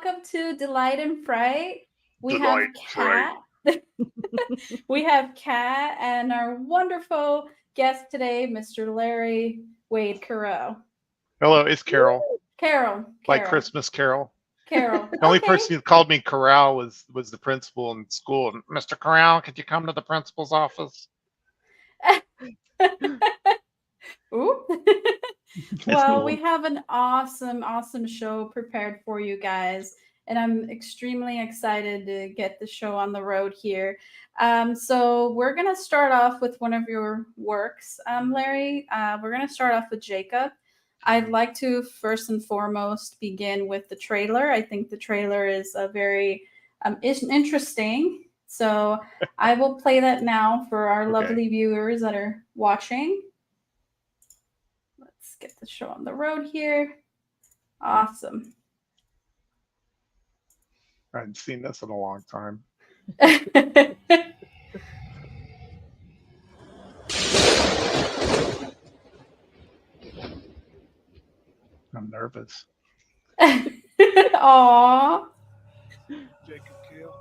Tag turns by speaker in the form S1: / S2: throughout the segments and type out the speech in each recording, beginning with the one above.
S1: welcome to Delight and Fright. We have
S2: Delight, fright.
S1: Kat. We have Kat and our wonderful guest today, Mr. Larry Wade Carrell.
S2: Hello, it's Carol.
S1: Carol,
S2: Like
S1: Carol,
S2: Christmas Carol.
S1: Carol.
S2: The only
S1: Okay.
S2: person who called me Corral was the principal in school. And Mr. Corral, could you come to the principal's office?
S1: Ooh.
S2: It's
S1: Well, we
S2: cool.
S1: have an awesome, awesome show prepared for you guys, and I'm extremely excited to get the show on the road here. So we're gonna start off with one of your works, Larry. We're gonna start off with Jacob. I'd like to first and foremost begin with the trailer. I think the trailer is a very interesting. So I will play that now for our
S2: Okay.
S1: lovely viewers that are watching. Let's get the show on the road here. Awesome.
S2: I hadn't seen this in a long time. I'm nervous.
S1: Aww.
S3: Jacob Kale.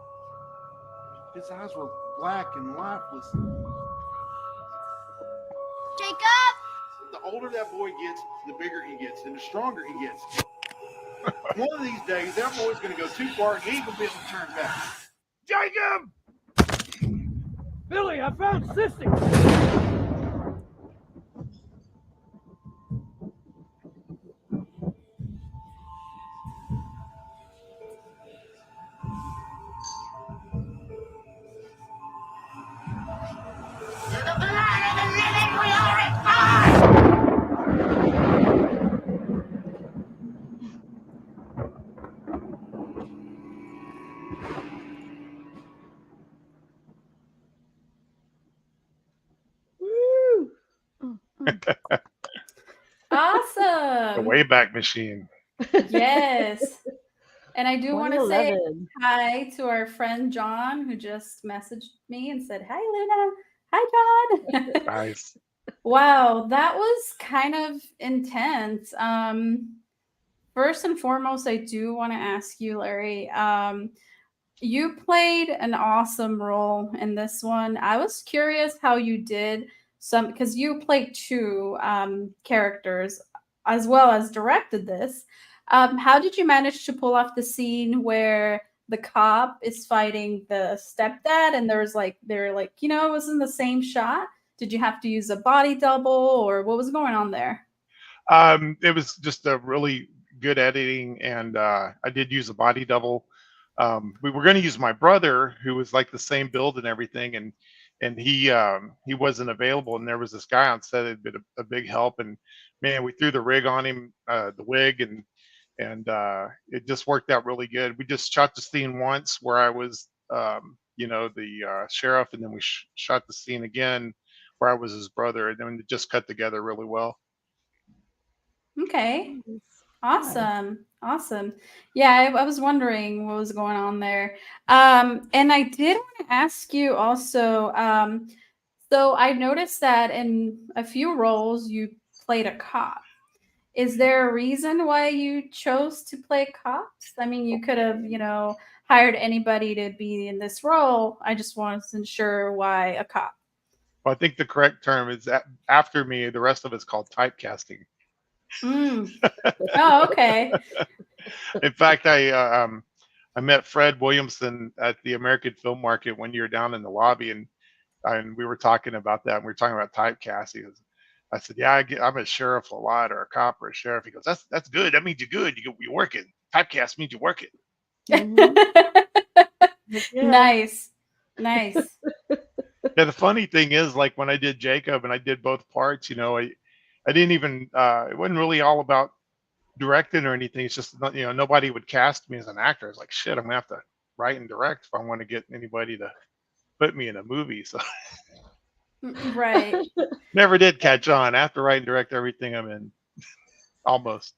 S3: His eyes were black and lifeless.
S4: Jacob!
S3: The older that boy gets, the bigger he gets, and the stronger he gets. One of these days, that boy's going to go too far and he ain't going to be able to turn back. Jacob!
S5: Billy, I found Sissy!
S4: To the blood of the living we are required!
S6: Woo!
S2: The
S1: Awesome.
S2: Wayback Machine.
S1: Yes. And I do want to say
S6: 2011.
S1: hi to our friend John, who just messaged me and said, "Hi, Luna. Hi, John."
S2: Nice.
S1: Wow, that was kind of intense. First and foremost, I do want to ask you, Larry. You played an awesome role in this one. I was curious how you did some because you played two characters as well as directed this. How did you manage to pull off the scene where the cop is fighting the stepdad and there's like they're like, it was in the same shot? Did you have to use a body double or what was going on there?
S2: It was just a really good editing, and I did use a body double. We were going to use my brother, who was like the same build and everything, and he wasn't available, and there was this guy on set that had been a big help, and man, we threw the rig on him, the wig, and it just worked out really good. We just shot the scene once where I was, the sheriff, and then we shot the scene again where I was his brother, and then it just cut together really well.
S1: Okay.
S6: Nice.
S1: Awesome. Awesome. Yeah, I was wondering what was going on there. And I did want to ask you also, so I noticed that in a few roles you played a cop. Is there a reason why you chose to play cops? I mean, you could have, hired anybody to be in this role. I just wasn't sure why a cop.
S2: Well, I think the correct term is that after me, the rest of it's called typecasting.
S1: Mm. Oh, okay.
S2: In fact, I met Fred Williamson at the American Film Market one year down in the lobby, and we were talking about that. And we were talking about typecasting. I said, "Yeah, I'm a sheriff a lot, or a cop, or a sheriff." He goes, "That's good. That means you're good. You're working. Typecast means you're working."
S6: Mhm. Yeah.
S1: Nice. Nice.
S2: Yeah, the funny thing is, like when I did Jacob and I did both parts, I didn't even it wasn't really all about directing or anything. It's just nobody would cast me as an actor. I was like, shit, I'm gonna have to write and direct if I want to get anybody to put me in a movie. So
S1: Right.
S2: never did catch on. I have to write and direct everything I'm in. Almost.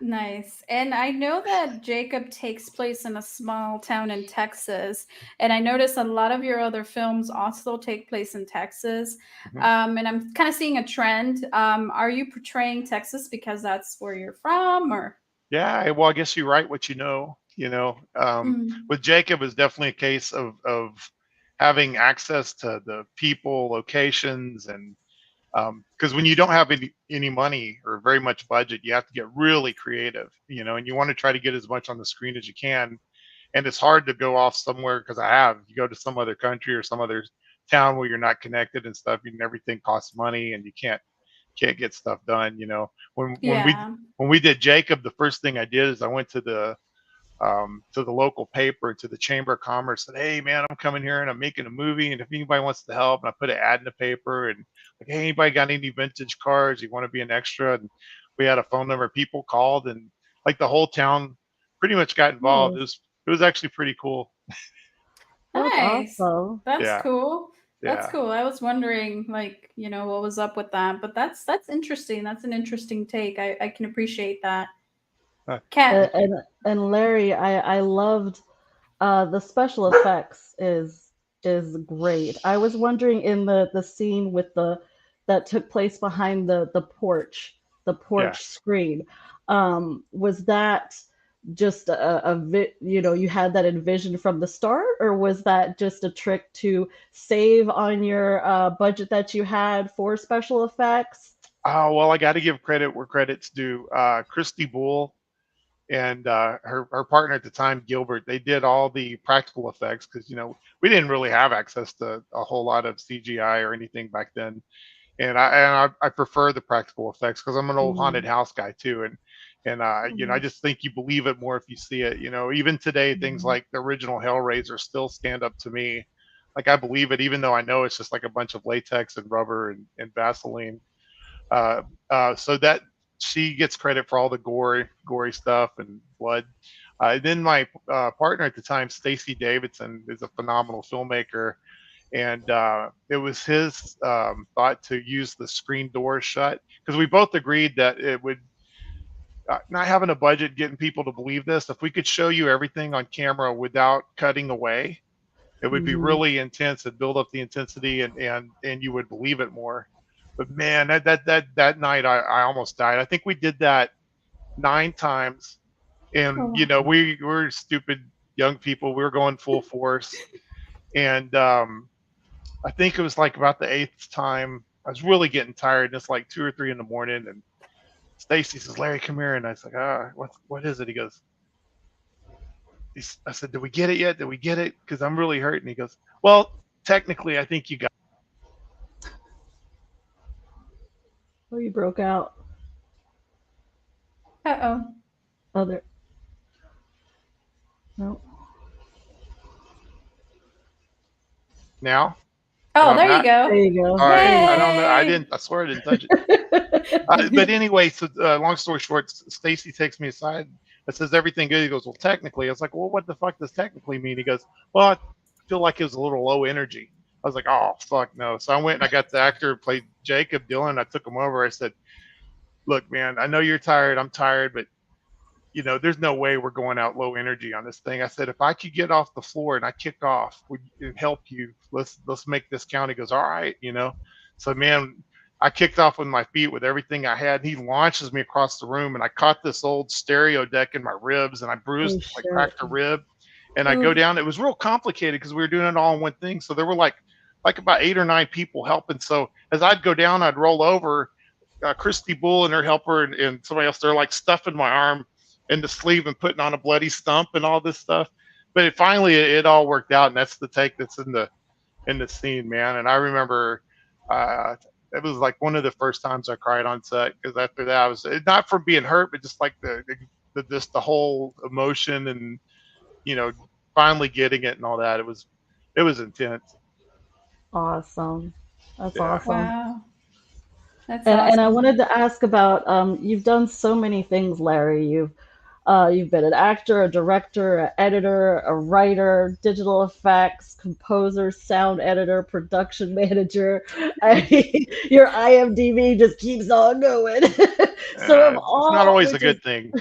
S1: Nice. And I know that Jacob takes place in a small town in Texas. And I notice a lot of your other films also take place in Texas.
S2: Mhm.
S1: And I'm kind of seeing a trend. Are you portraying Texas because that's where you're from or?
S2: Yeah, well, I guess you write what you know.
S1: Mm.
S2: With Jacob, it's definitely a case of having access to the people, locations, and because when you don't have any money or very much budget, you have to get really creative, and you want to try to get as much on the screen as you can. And it's hard to go off somewhere because you go to some other country or some other town where you're not connected and stuff, and everything costs money, and you can't get stuff done.
S1: Yeah.
S2: When we did Jacob, the first thing I did is I went to the local paper, to the Chamber of Commerce, said, "Hey, man, I'm coming here and I'm making a movie, and if anybody wants to help," and I put an ad in the paper, and like, "Hey, anybody got any vintage cars? You want to be an extra?" And we had a phone number. People called, and like the whole town pretty much got involved.
S6: Nice.
S2: It was actually pretty cool.
S6: That's
S1: Nice.
S6: awesome.
S1: That's
S2: Yeah,
S1: cool. That's
S2: yeah.
S1: cool. I was wondering, like, what was up with that, but that's interesting. That's an interesting take. I can appreciate that. Cat.
S6: And
S2: Thank you.
S6: and Larry, I loved the special effects is great. I was wondering in the scene with the that took place behind the
S2: Yeah.
S6: porch screen. Was that just you had that envisioned from the start, or was that just a trick to save on your budget that you had for special effects?
S2: Oh well, I got to give credit where credit's due. Christy Bull and her partner at the time, Gilbert, they did all the practical effects because we didn't really have access to a whole lot of CGI or anything back then, and I prefer the practical effects because I'm an old haunted
S6: Mm,
S2: house guy too, and I
S6: mm,
S2: just think you believe it more if you see it. Even today, things
S6: mm,
S2: like the original Hellraiser still stand up to me. Like I believe it, even though I know it's just like a bunch of latex and rubber and Vaseline. Uh, so that she gets credit for all the gory stuff and blood. Then my partner at the time, Stacy Davidson, is a phenomenal filmmaker, and it was his thought to use the screen door shut because we both agreed that it would. Not having a budget, getting people to believe this, if we could show you everything on camera without cutting away, it would be
S6: mhm.
S2: really intense and build up the intensity, and you would believe it more. But man, that night I almost died. I think we did that 9 times, and
S1: Oh,
S2: we were stupid young people. We were going full force, and I think it was like about the eighth time I was really getting tired. And it's like 2 or 3 in the morning, and Stacy says, "Larry, come here," and I was like, "Ah, what is it?" He goes, I said, "Did we get it yet? Did we get it? Because I'm really hurting." He goes, "Well, technically, I think you got."
S6: Oh, you broke out.
S1: uh-oh.
S6: Other no.
S2: Now?
S1: Oh,
S2: Am I
S1: there you
S2: back?
S6: There
S1: go.
S6: you go.
S2: All
S6: There
S2: right.
S6: you
S2: I
S6: go.
S2: don't know. I
S1: Yay.
S2: didn't. I swear I didn't touch it. But anyway, so long story short, Stacy takes me aside. It says everything good. He goes, "Well, technically," I was like, "Well, what the fuck does technically mean?" He goes, "Well, I feel like it was a little low energy." I was like, "Oh fuck no!" So I went and I got the actor who played Jacob Dylan. I took him over. I said, "Look, man, I know you're tired. I'm tired, but there's no way we're going out low energy on this thing." I said, "If I could get off the floor and I kick off, would it help you? Let's make this count." He goes, "All right." So man, I kicked off with my feet with everything I had. He launches me across the room, and I caught this old stereo deck in my ribs, and I
S6: Oh
S2: bruised, like
S6: shit.
S2: cracked a rib. And I go
S1: Ooh.
S2: down. It was real complicated because we were doing it all in one thing. So there were like about 8 or 9 people helping. So as I'd go down, I'd roll over. Christy Bull and her helper and somebody else, they're like stuffing my arm in the sleeve and putting on a bloody stump and all this stuff. But finally, it all worked out, and that's the take that's in the scene, man. And I remember uh, it was like one of the first times I cried on set because after that, I was not from being hurt, but just like just the whole emotion and you know finally getting it and all that. It was intense.
S6: Awesome. That's
S2: Yeah.
S6: awesome.
S1: Wow. That's
S6: And I
S1: awesome.
S6: wanted to ask about you've done so many things, Larry. You've been an actor, a director, an editor, a writer, digital effects, composer, sound editor, production manager. Your IMDb just keeps on going. So
S2: It's not always a good thing.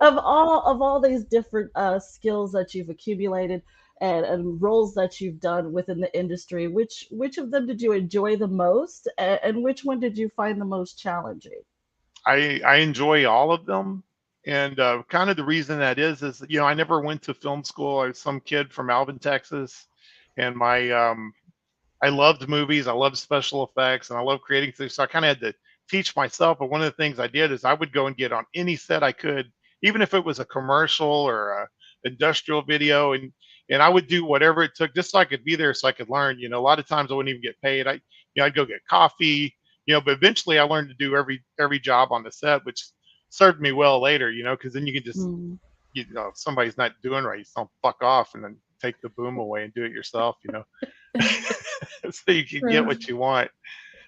S6: of all these different skills that you've accumulated and roles that you've done within the industry, which of them did you enjoy the most, and which one did you find the most challenging?
S2: I enjoy all of them, And kind of the reason that is I never went to film school. I was some kid from Alvin, Texas, and my I loved movies. I loved special effects, and I love creating things. So I kind of had to teach myself. But one of the things I did is I would go and get on any set I could, even if it was a commercial or a industrial video, and I would do whatever it took just so I could be there, so I could learn. A lot of times I wouldn't even get paid. I'd go get coffee. But eventually I learned to do every job on the set, which served me well later. Because then you can just
S6: Mm.
S2: if somebody's not doing right, you just don't fuck off and then take the boom away and do it yourself. So you can get
S1: True.
S2: what you want.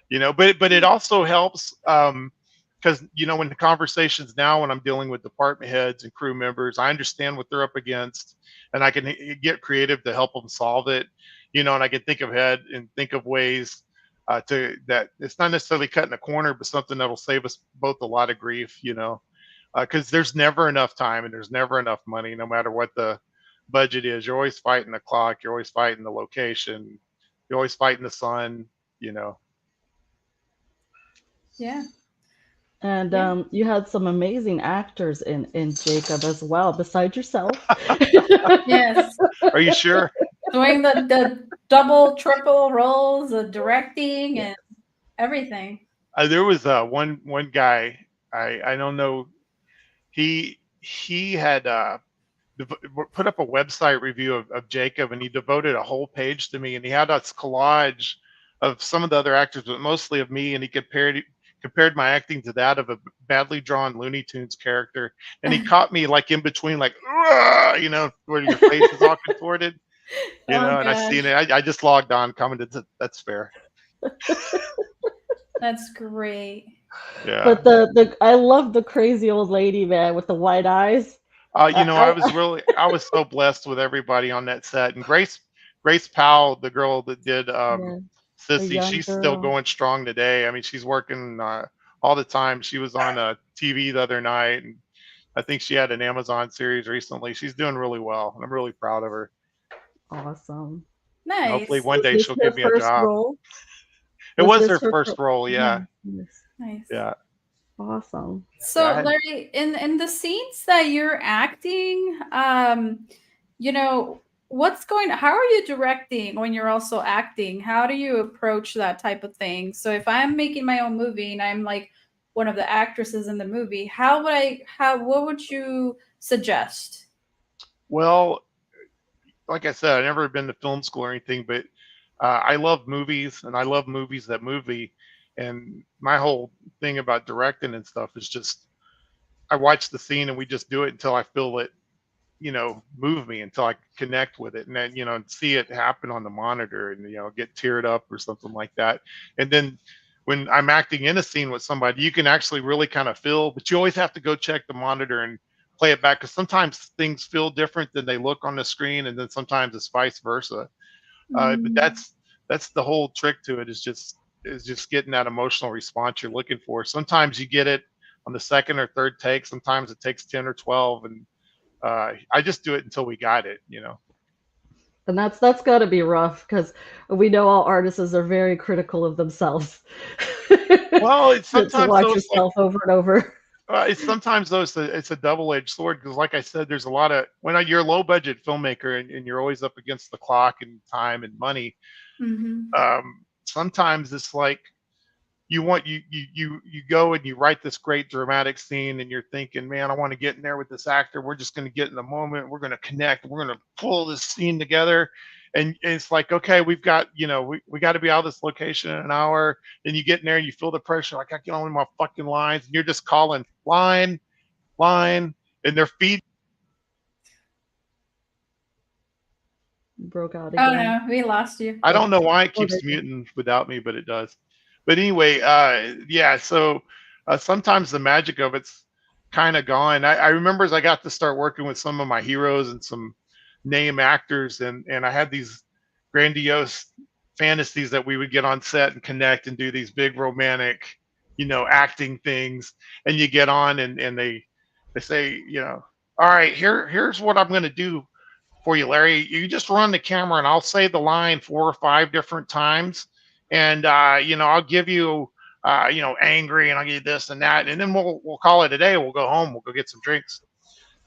S2: But it also helps because when the conversations now, when I'm dealing with department heads and crew members, I understand what they're up against, and I can get creative to help them solve it. And I can think ahead and think of ways to that it's not necessarily cutting a corner, but something that'll save us both a lot of grief. Because there's never enough time and there's never enough money, no matter what the budget is. You're always fighting the clock. You're always fighting the location. You're always fighting the sun. You know.
S1: Yeah.
S6: And
S1: Yeah.
S6: you had some amazing actors in Jacob as well, besides yourself.
S1: Yes.
S2: Are you sure?
S1: Doing the double, triple roles of directing
S6: Yeah.
S1: and everything.
S2: There was one guy. I don't know. He had put up a website review of Jacob, and he devoted a whole page to me, and he had this collage of some of the other actors, but mostly of me, and he compared my acting to that of a badly drawn Looney Tunes character, and he caught me like in between, like where your face is all contorted,
S1: Oh
S2: and I
S1: gosh,
S2: seen it. I just logged on, commented, "That's fair."
S1: that's great.
S2: Yeah.
S6: But the I love the crazy old lady man with the white eyes.
S2: I was so blessed with everybody on that set, and Grace Powell, the girl that did
S6: Yeah, the
S2: Sissy,
S6: young
S2: she's still
S6: girl.
S2: going strong today. I mean, she's working all the time. She was on TV the other night, and I think she had an Amazon series recently. She's doing really well, and I'm really proud of her.
S6: Awesome.
S2: And hopefully
S1: Nice,
S2: one
S6: Was
S2: day
S6: this
S2: she'll
S6: her
S2: give me a
S6: first
S2: job.
S6: role?
S2: It
S6: Was
S2: was
S6: this
S2: her
S6: her
S2: first role, yeah,
S6: Yes.
S1: nice.
S2: yeah.
S6: Awesome.
S1: So,
S2: Yeah,
S1: Larry, in the scenes that you're acting, how are you directing when you're also acting? How do you approach that type of thing? So if I'm making my own movie and I'm like one of the actresses in the movie, what would you suggest?
S2: well, like I said, I never been to film school or anything, but I love movies, and I love movies that move me. And my whole thing about directing and stuff is just I watch the scene and we just do it until I feel it, move me, until I connect with it, and then see it happen on the monitor, and get teared up or something like that. And then when I'm acting in a scene with somebody, you can actually really kind of feel, but you always have to go check the monitor and play it back, because sometimes things feel different than they look on the screen, and then sometimes it's vice versa. But
S1: Mm,
S2: that's the whole trick to it, is just getting that emotional response you're looking for. Sometimes you get it on the second or third take. Sometimes it takes 10 or 12, and I just do it until we got it.
S6: And that's got to be rough because we know all artists are very critical of themselves.
S2: Well, it's
S6: To
S2: sometimes
S6: watch
S2: those like
S6: yourself over and over.
S2: it's sometimes those it's a double-edged sword, because like I said, there's a lot of you're a low budget filmmaker, and you're always up against the clock and time and money.
S1: mhm.
S2: Sometimes it's like you go and you write this great dramatic scene, and you're thinking, man, I want to get in there with this actor. We're just going to get in the moment. We're going to connect. We're going to pull this scene together. And it's like, okay, we've got, we got to be out of this location in an hour. Then you get in there and you feel the pressure. Like, I can only my fucking lines. And you're just calling line, line, and their feet.
S6: Broke out
S1: Oh
S6: again.
S1: no, we lost you.
S2: I don't know why it
S6: Oh, there
S2: keeps
S6: you
S2: muting without me, but it does. But anyway, yeah. So sometimes the magic of it's kind of gone. I remember as I got to start working with some of my heroes and some name actors, and I had these grandiose fantasies that we would get on set and connect and do these big romantic, acting things. And you get on, and they say, all right, here's what I'm going to do for you, Larry. You just run the camera, and I'll say the line 4 or 5 different times, and I'll give you angry, and I'll get this and that, and then we'll call it a day. We'll go home. We'll go get some drinks.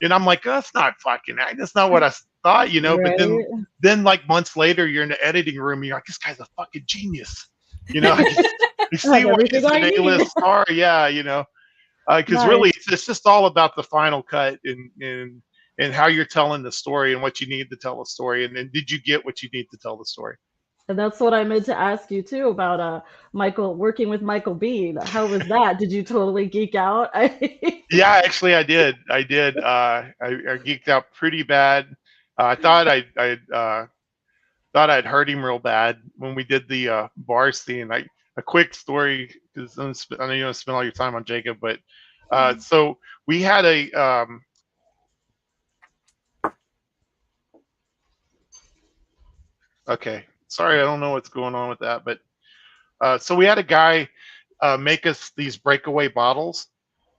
S2: And I'm like, that's not fucking. That's not what I thought, But
S6: Right.
S2: then like months later, you're in the editing room. And you're like, this guy's a fucking genius. You
S6: I have
S2: see why he's
S6: everything I
S2: an
S6: need.
S2: A-list star. Yeah, because really,
S6: Nice.
S2: it's just all about the final cut and how you're telling the story and what you need to tell the story. And then did you get what you need to tell the story?
S6: And that's what I meant to ask you too about Michael working with Michael Bean. How was that? Did you totally geek out?
S2: Yeah, actually, I did. I geeked out pretty bad. I thought thought I'd hurt him real bad when we did the bar scene. A quick story, because I know you don't spend all your time on Jacob, but so we had okay, sorry, I don't know what's going on with that, but so we had a guy make us these breakaway bottles.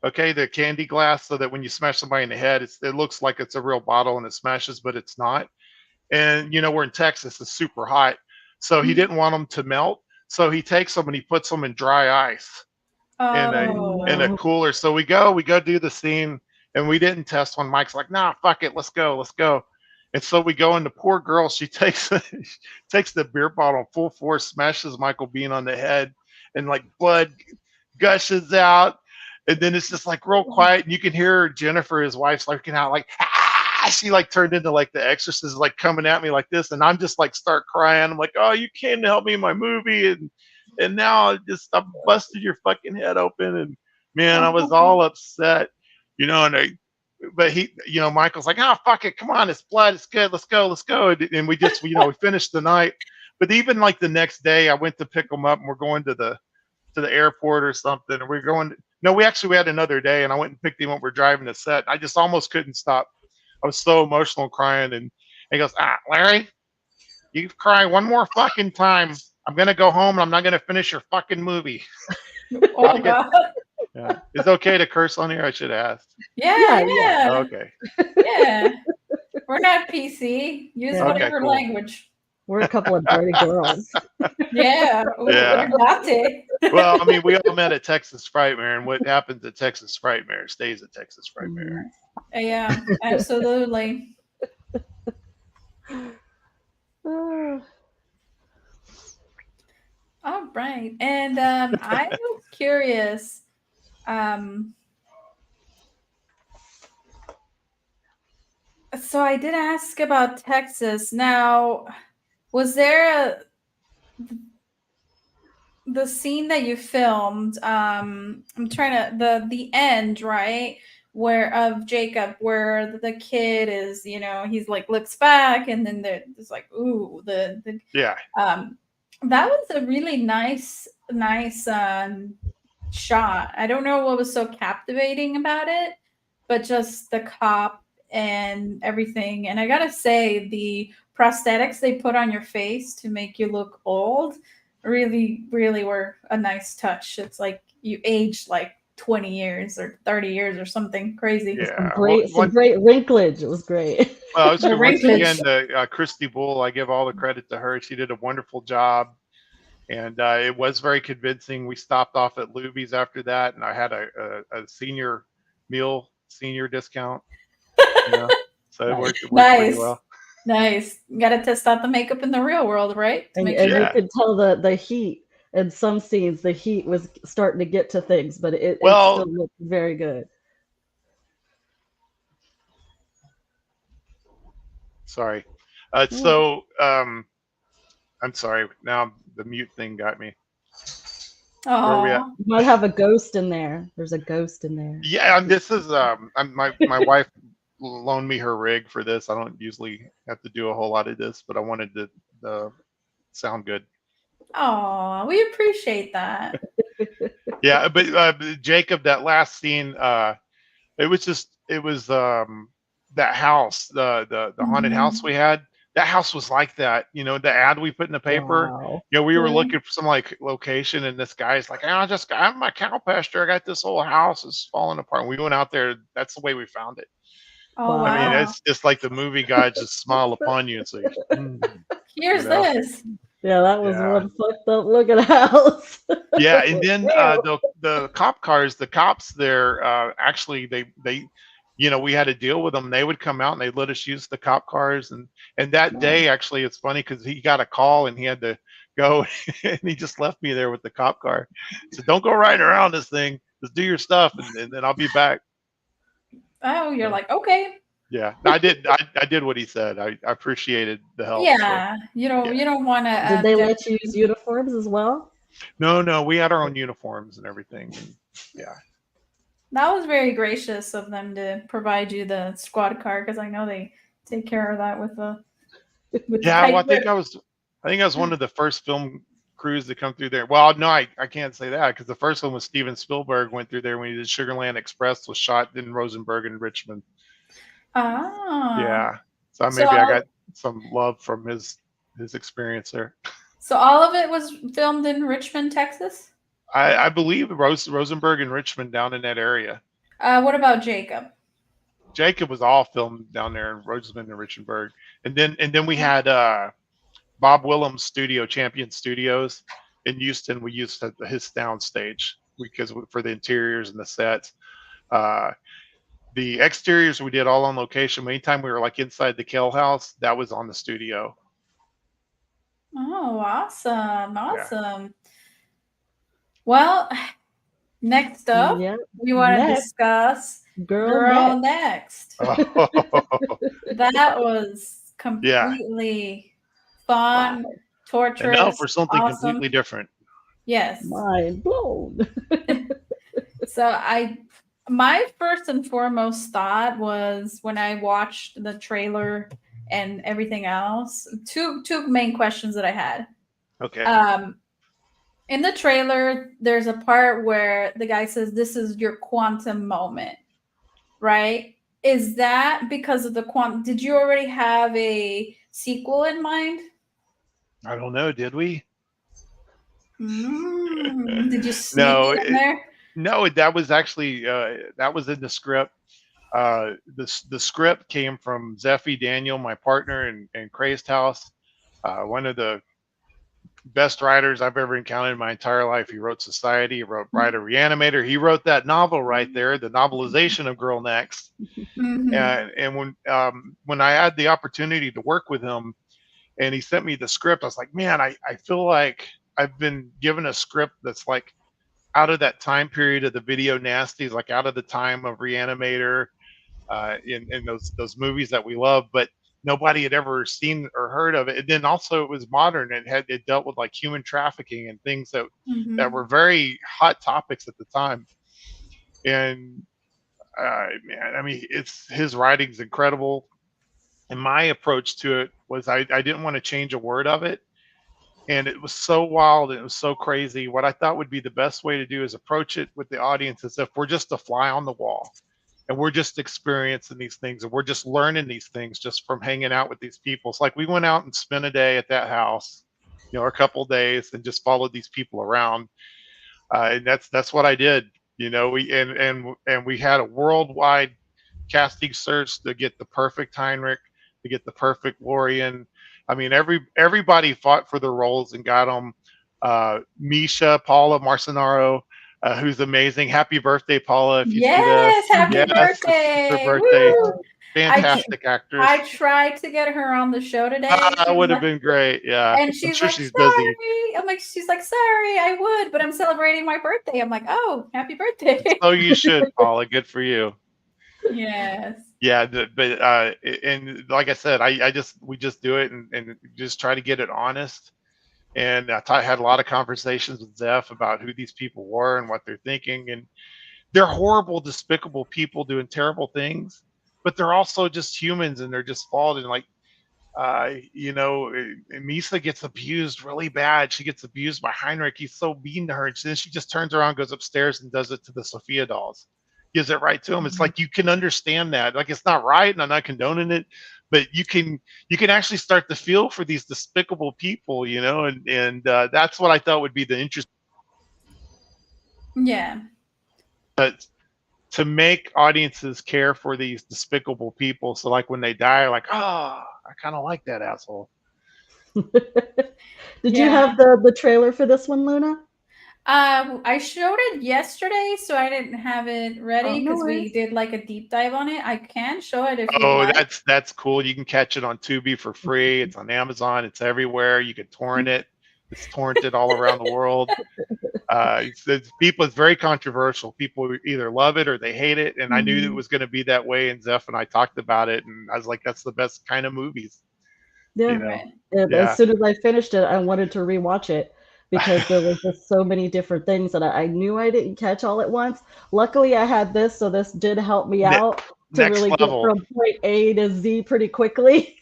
S2: Okay, the candy glass, so that when you smash somebody in the head, it looks like it's a real bottle and it smashes, but it's not. And we're in Texas; it's super hot, so he didn't want them to melt. So he takes them and he puts them in dry ice in a
S6: No.
S2: cooler. So we go do the scene, and we didn't test one. Mike's like, nah, fuck it, let's go. And so we go, and the poor girl, she takes takes the beer bottle full force, smashes Michael Bean on the head, and like blood gushes out. And then it's just like real quiet, and you can hear Jennifer, his wife's looking out like, ah! She like turned into like the Exorcist, like coming at me like this, and I'm just like start crying. I'm like, oh, you came to help me in my movie, and now I busted your fucking head open, and man, I was all upset, but Michael's like, oh, fuck it, come on, it's blood, it's good, let's go, and we just, we finished the night. But even like the next day, I went to pick them up, and we're going to the airport or something, and we're going. No, we had another day, and I went and picked him up. We're driving to set. I just almost couldn't stop. I was so emotional, crying, and he goes, Larry, you cry one more fucking time, I'm gonna go home, and I'm not gonna finish your fucking movie.
S1: Oh God.
S2: Yeah. It's okay to curse on here? I should have asked.
S1: Yeah.
S2: Okay.
S1: Yeah. We're not PC. Use
S6: Yeah.
S1: whatever
S2: cool.
S1: language.
S6: We're a couple of dirty girls.
S1: Yeah.
S2: Yeah.
S1: We're naughty.
S2: Well, I mean, we all met at Texas Frightmare, and what happens at Texas Frightmare stays at Texas Frightmare.
S1: Yeah, absolutely. All right. And I was curious. So I did ask about Texas. Now, was there the scene that you filmed? I'm trying to the end, right? Where of Jacob, where the kid is, he's like looks back, and then there's like, ooh,
S2: Yeah.
S1: That was a really nice shot. I don't know what was so captivating about it, but just the cop and everything. And I gotta say, the prosthetics they put on your face to make you look old really, really were a nice touch. It's like you aged like 20 years or 30 years or something crazy.
S2: Yeah.
S6: Some great wrinklage. It was great.
S2: Well, once
S1: wrinklage.
S2: again, Christy Bull, I give all the credit to her. She did a wonderful job, and it was very convincing. We stopped off at Luby's after that, and I had a senior discount. So it worked pretty well.
S1: Nice. You got to test out the makeup in the real world, right?
S6: And you could tell the heat in some scenes. The heat was starting to get to things, but it still looked very good.
S2: Sorry. So I'm sorry. Now the mute thing got me.
S1: Oh,
S6: you might have a ghost in there. There's a ghost in there.
S2: Yeah, this is my wife loaned me her rig for this. I don't usually have to do a whole lot of this, but I wanted to sound good.
S1: Oh, we appreciate that.
S2: Yeah, but Jacob, that last scene, it was that house, the haunted house we had. That house was like that, the ad we put in the paper.
S6: Wow.
S2: We were looking for some like location, and this guy's like, I'm my cow pasture. I got this whole house is falling apart. And we went out there. That's the way we found it.
S1: Oh, wow.
S2: I mean, it's just like the movie guys just smile upon you and say,
S1: here's this.
S6: Yeah, that was
S2: Yeah.
S6: one fucked up looking house.
S2: Yeah, and then
S6: Damn.
S2: the cop cars, the cops there, actually they, we had to deal with them. They would come out and they let us use the cop cars, and that
S6: Nice.
S2: day actually it's funny because he got a call and he had to go, and he just left me there with the cop car. So don't go riding around this thing. Just do your stuff, and then I'll be back.
S1: Oh, you're
S2: So,
S1: like, okay.
S2: yeah, I did what he said. I appreciated the help. So
S1: Yeah,
S2: yeah,
S1: you don't want to
S6: Did they let you use uniforms as well?
S2: no, we had our own uniforms and everything. And yeah.
S1: That was very gracious of them to provide you the squad car because I know they take care of that with the
S2: Yeah, well,
S1: tight grip.
S2: I think I was one of the first film crews to come through there. Well, no, I can't say that because the first one was Steven Spielberg went through there when he did Sugarland Express, was shot in Rosenberg and Richmond.
S1: Ah,
S2: Yeah, so
S1: so
S2: maybe I got some love from his experience there.
S1: so all of it was filmed in Richmond, Texas.
S2: I believe Rosenberg and Richmond down in that area.
S1: What about Jacob?
S2: Jacob was all filmed down there in Rosenberg and Richmondburg, and then we had Bob Willem's studio, Champion Studios in Houston. We used his sound stage because for the interiors and the sets. Uh, the exteriors we did all on location. Anytime we were like inside the Kell house, that was on the studio.
S1: Oh, awesome,
S2: Yeah.
S1: awesome. Well, next up,
S6: Yep.
S1: we want to
S6: Next,
S1: discuss
S6: girl,
S1: Girl
S6: next.
S1: Next.
S2: Oh,
S1: That was
S2: yeah.
S1: completely fun,
S6: Wow.
S2: And now
S1: torturous,
S2: for something
S1: awesome.
S2: completely different.
S1: Yes.
S6: Mind blown.
S1: So my first and foremost thought was when I watched the trailer and everything else, two main questions that I had.
S2: Okay.
S1: In the trailer, there's a part where the guy says, "This is your quantum moment," right? Is that because of the quantum? Did you already have a sequel in mind?
S2: I don't know. Did we?
S1: Did you sneak
S2: No.
S1: it in there?
S2: No. That was actually that was in the script. The script came from Zeffy Daniel, my partner in Crazed House, one of the best writers I've ever encountered in my entire life. He wrote Society, he wrote Bride of Reanimator, he wrote that novel right there, the novelization of Girl Next.
S1: Mhm.
S2: And when I had the opportunity to work with him, and he sent me the script, I was like, man, I feel like I've been given a script that's like out of that time period of the video nasties, like out of the time of Reanimator, in those movies that we love, but nobody had ever seen or heard of it. And then also it was modern. It dealt with like human trafficking and things that
S1: Mhm.
S2: were very hot topics at the time. And man, I mean, it's his writing's incredible. And my approach to it was I didn't want to change a word of it. And it was so wild and it was so crazy. What I thought would be the best way to do is approach it with the audience as if we're just a fly on the wall and we're just experiencing these things and we're just learning these things just from hanging out with these people. It's like we went out and spent a day at that house, a couple of days, and just followed these people around. And that's what I did. We we had a worldwide casting search to get the perfect Heinrich, to get the perfect Lorian. I mean, everybody fought for the roles and got them. Misha, Paula Marcinaro, who's amazing. Happy birthday, Paula! If you see this,
S1: Yes, happy
S2: yes, it's her
S1: birthday.
S2: birthday.
S1: Woo!
S2: Fantastic actress.
S1: I tried to get her on the show today.
S2: That would have been great. Yeah,
S1: And
S2: I'm
S1: she's
S2: sure
S1: like,
S2: she's busy.
S1: sorry. She's like, sorry, I would, but I'm celebrating my birthday. I'm like, oh, happy birthday.
S2: So you should, Paula. Good for you.
S1: Yes.
S2: Yeah, but and like I said, we just do it and just try to get it honest. And I had a lot of conversations with Zeph about who these people were and what they're thinking. And they're horrible, despicable people doing terrible things, but they're also just humans and they're just flawed. And like, Misa gets abused really bad. She gets abused by Heinrich. He's so mean to her. And then she just turns around, goes upstairs and does it to the Sophia dolls. Gives it right to him. It's like you can understand that. Like it's not right, and I'm not condoning it, but you can actually start to feel for these despicable people, and that's what I thought would be the interest.
S1: Yeah.
S2: But to make audiences care for these despicable people, so like when they die, like, oh, I kind of like that asshole.
S6: Did you
S1: Yeah.
S6: have the trailer for this one, Luna?
S1: I showed it yesterday, so I didn't have it
S6: Oh,
S1: ready
S6: no
S1: because we
S6: worries.
S1: did like a deep dive on it. I can show it if you'd
S2: Oh,
S1: like.
S2: that's cool. You can catch it on Tubi for free. It's on Amazon. It's everywhere. You can torrent it. It's torrented all around the world. It's very controversial. People either love it or they hate it. And I knew it
S1: Mhm.
S2: was going to be that way. And Zeph and I talked about it, and I was like, "That's the best kind of movies." You
S6: Yeah.
S2: know?
S1: Right.
S6: And as
S2: Yeah.
S6: soon as I finished it, I wanted to rewatch it because there was just so many different things that I knew I didn't catch all at once. Luckily, I had this, so this did help me
S2: Ne-
S6: out to
S2: Next
S6: really get
S2: level.
S6: from point A to Z pretty quickly.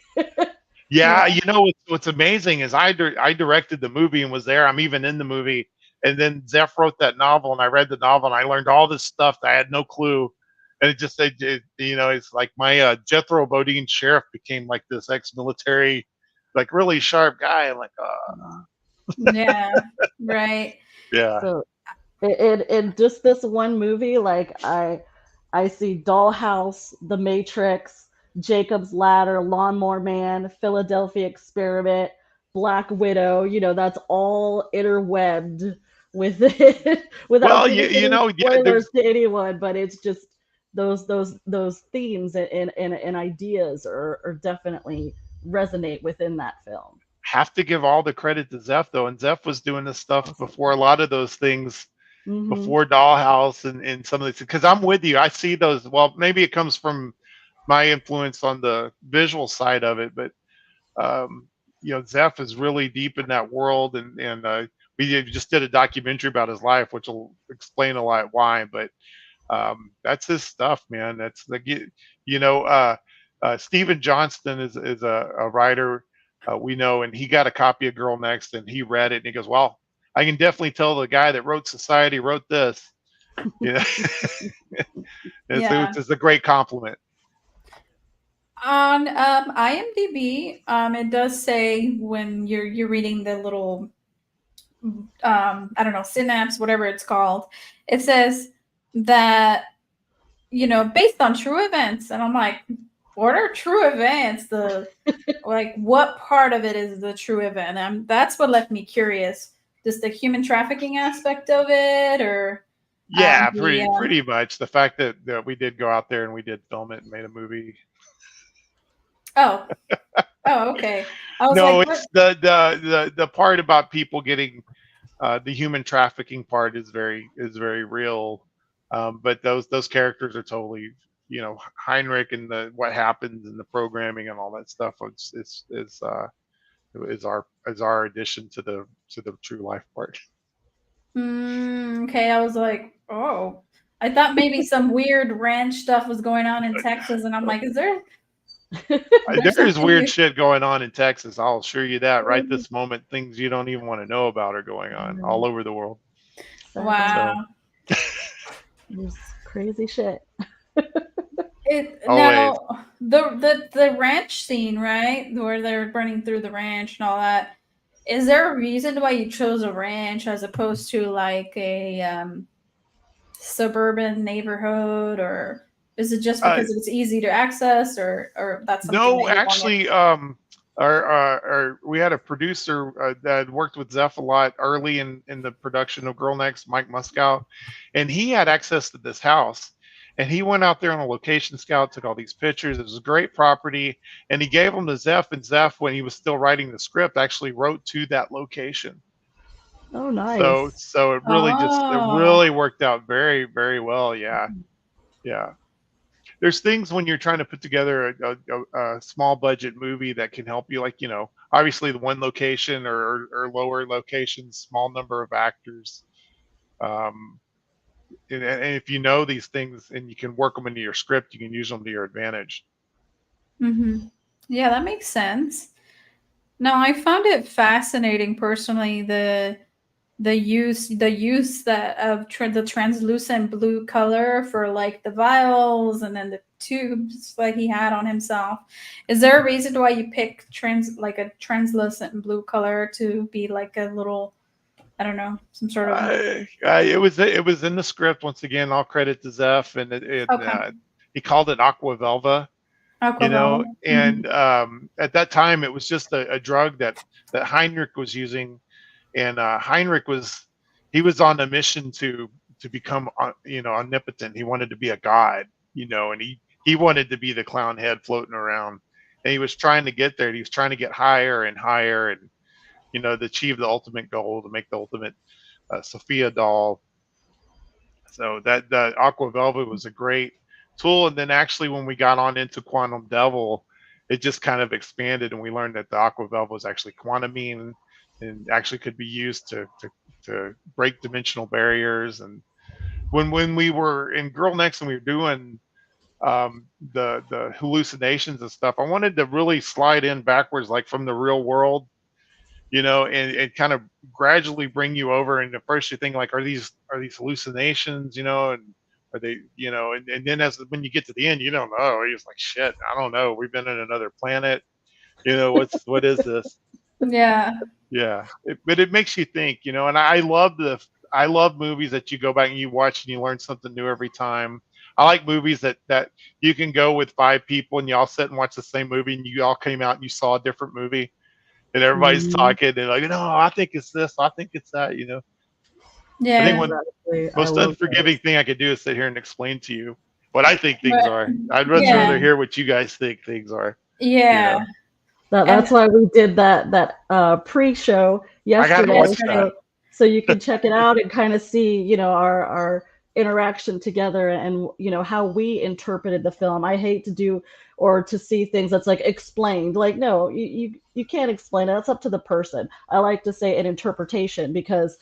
S2: Yeah,
S1: Yeah.
S2: what's amazing is I directed the movie and was there. I'm even in the movie, and then Zeph wrote that novel, and I read the novel, and I learned all this stuff that I had no clue. And it's like my Jethro Bodine sheriff became like this ex-military, like really sharp guy. I'm like,
S1: Yeah. Right.
S2: yeah.
S6: So in just this one movie, like I see Dollhouse, The Matrix, Jacob's Ladder, Lawnmower Man, Philadelphia Experiment, Black Widow. That's all interwebbed with it, without
S2: Well,
S6: giving any
S2: yeah,
S6: spoilers to anyone. But it's just those themes and ideas are definitely resonate within that film.
S2: have to give all the credit to Zeph though, and Zeph was doing this stuff
S6: Awesome.
S2: before a lot of those things,
S6: Hmm.
S2: before Dollhouse and some of these. Because I'm with you, I see those. Well, maybe it comes from my influence on the visual side of it, but um, Zeph is really deep in that world, and just did a documentary about his life, which will explain a lot why. But that's his stuff, man. That's like Stephen Johnston is a writer we know, and he got a copy of Girl Next, and he read it, and he goes, "Well, I can definitely tell the guy that wrote Society wrote this." You know,
S1: Yeah.
S2: it's a great compliment.
S1: On IMDb, it does say when you're reading the little I don't know, synapse, whatever it's called, it says that, based on true events. And I'm like, what are true events? Like, what part of it is the true event? That's what left me curious. Just the human trafficking aspect of it, or
S2: Yeah,
S1: the
S2: pretty much the fact that we did go out there and we did film it and made a movie.
S1: oh, oh, okay. I was
S2: No,
S1: like, what?
S2: it's the part about people getting the human trafficking part is very real. But those characters are totally, Heinrich and the what happens in the programming and all that stuff is our addition to the true life part.
S1: Okay, I was like, oh, I thought maybe some weird ranch stuff was going on in Texas, and I'm like, is there
S2: There is
S1: something
S2: weird
S1: you?
S2: shit going on in Texas. I'll assure you that right this moment, things you don't even want to know about are going on all over the world.
S6: Sadly,
S2: So
S1: Wow.
S6: there's crazy shit.
S1: It
S2: always.
S1: now the ranch scene, right, where they're burning through the ranch and all that. Is there a reason why you chose a ranch as opposed to like a suburban neighborhood, or is it just
S2: Uh,
S1: because it's easy to access, or that's something that
S2: No,
S1: you wanted?
S2: actually, we had a producer that had worked with Zeph a lot early in the production of Girl Next, Mike Muskow, and he had access to this house. And he went out there on a location scout, took all these pictures. It was a great property, and he gave them to Zeph. And Zeph, when he was still writing the script, actually wrote to that location.
S6: Oh,
S2: So,
S6: nice.
S2: so it
S1: Oh.
S2: really worked out very, very well. Yeah, yeah. There's things when you're trying to put together a small budget movie that can help you, like obviously the one location or lower locations, small number of actors, um, and if you know these things and you can work them into your script, you can use them to your advantage.
S1: Yeah, that makes sense. No, I found it fascinating personally, the use that of the translucent blue color for like the vials and then the tubes that he had on himself. Is there a reason why you pick like a translucent blue color to be like a little, I don't know, some sort of?
S2: It was in the script once again. All credit to Zeph, and
S1: Okay.
S2: he called it Aqua Velva,
S1: Aquavella.
S2: and at that time it was just a drug that Heinrich was using, and Heinrich was on a mission to become omnipotent. He wanted to be a god, and he wanted to be the clown head floating around, and he was trying to get there. He was trying to get higher and higher, and to achieve the ultimate goal, to make the ultimate Sophia doll. So that the Aqua Velvet was a great tool. And then actually, when we got on into Quantum Devil, it just kind of expanded, and we learned that the Aqua Velvet was actually quantamine and actually could be used to break dimensional barriers. And when we were in Girl Next and we were doing the hallucinations and stuff, I wanted to really slide in backwards, like from the real world, and kind of gradually bring you over. And at first you think like, are these hallucinations, and are they, and then when you get to the end, you don't know. You're just like, shit, I don't know. We've been in another planet. What is this?
S1: Yeah.
S2: Yeah, but it makes you think, and I love movies that you go back and you watch and you learn something new every time. I like movies that you can go with 5 people and you all sit and watch the same movie and you all came out and you saw a different movie and everybody's
S6: Mhm.
S2: talking and like, no, I think it's this, I think it's that. I think
S1: Yeah.
S2: one
S6: Exactly. I
S2: most
S6: love
S2: unforgiving
S6: those.
S2: thing I could do is sit here and explain to you what I think things
S1: But
S2: are. I'd much
S1: yeah.
S2: rather hear what you guys think things are. You
S1: Yeah.
S2: know,
S1: And
S6: That's why we did that pre-show
S2: I gotta
S6: yesterday,
S2: watch that.
S1: yesterday.
S6: so you can check it out and kind of see, our interaction together, and how we interpreted the film. I hate to do or to see things that's like explained. Like, no, you can't explain it. That's up to the person. I like to say an interpretation because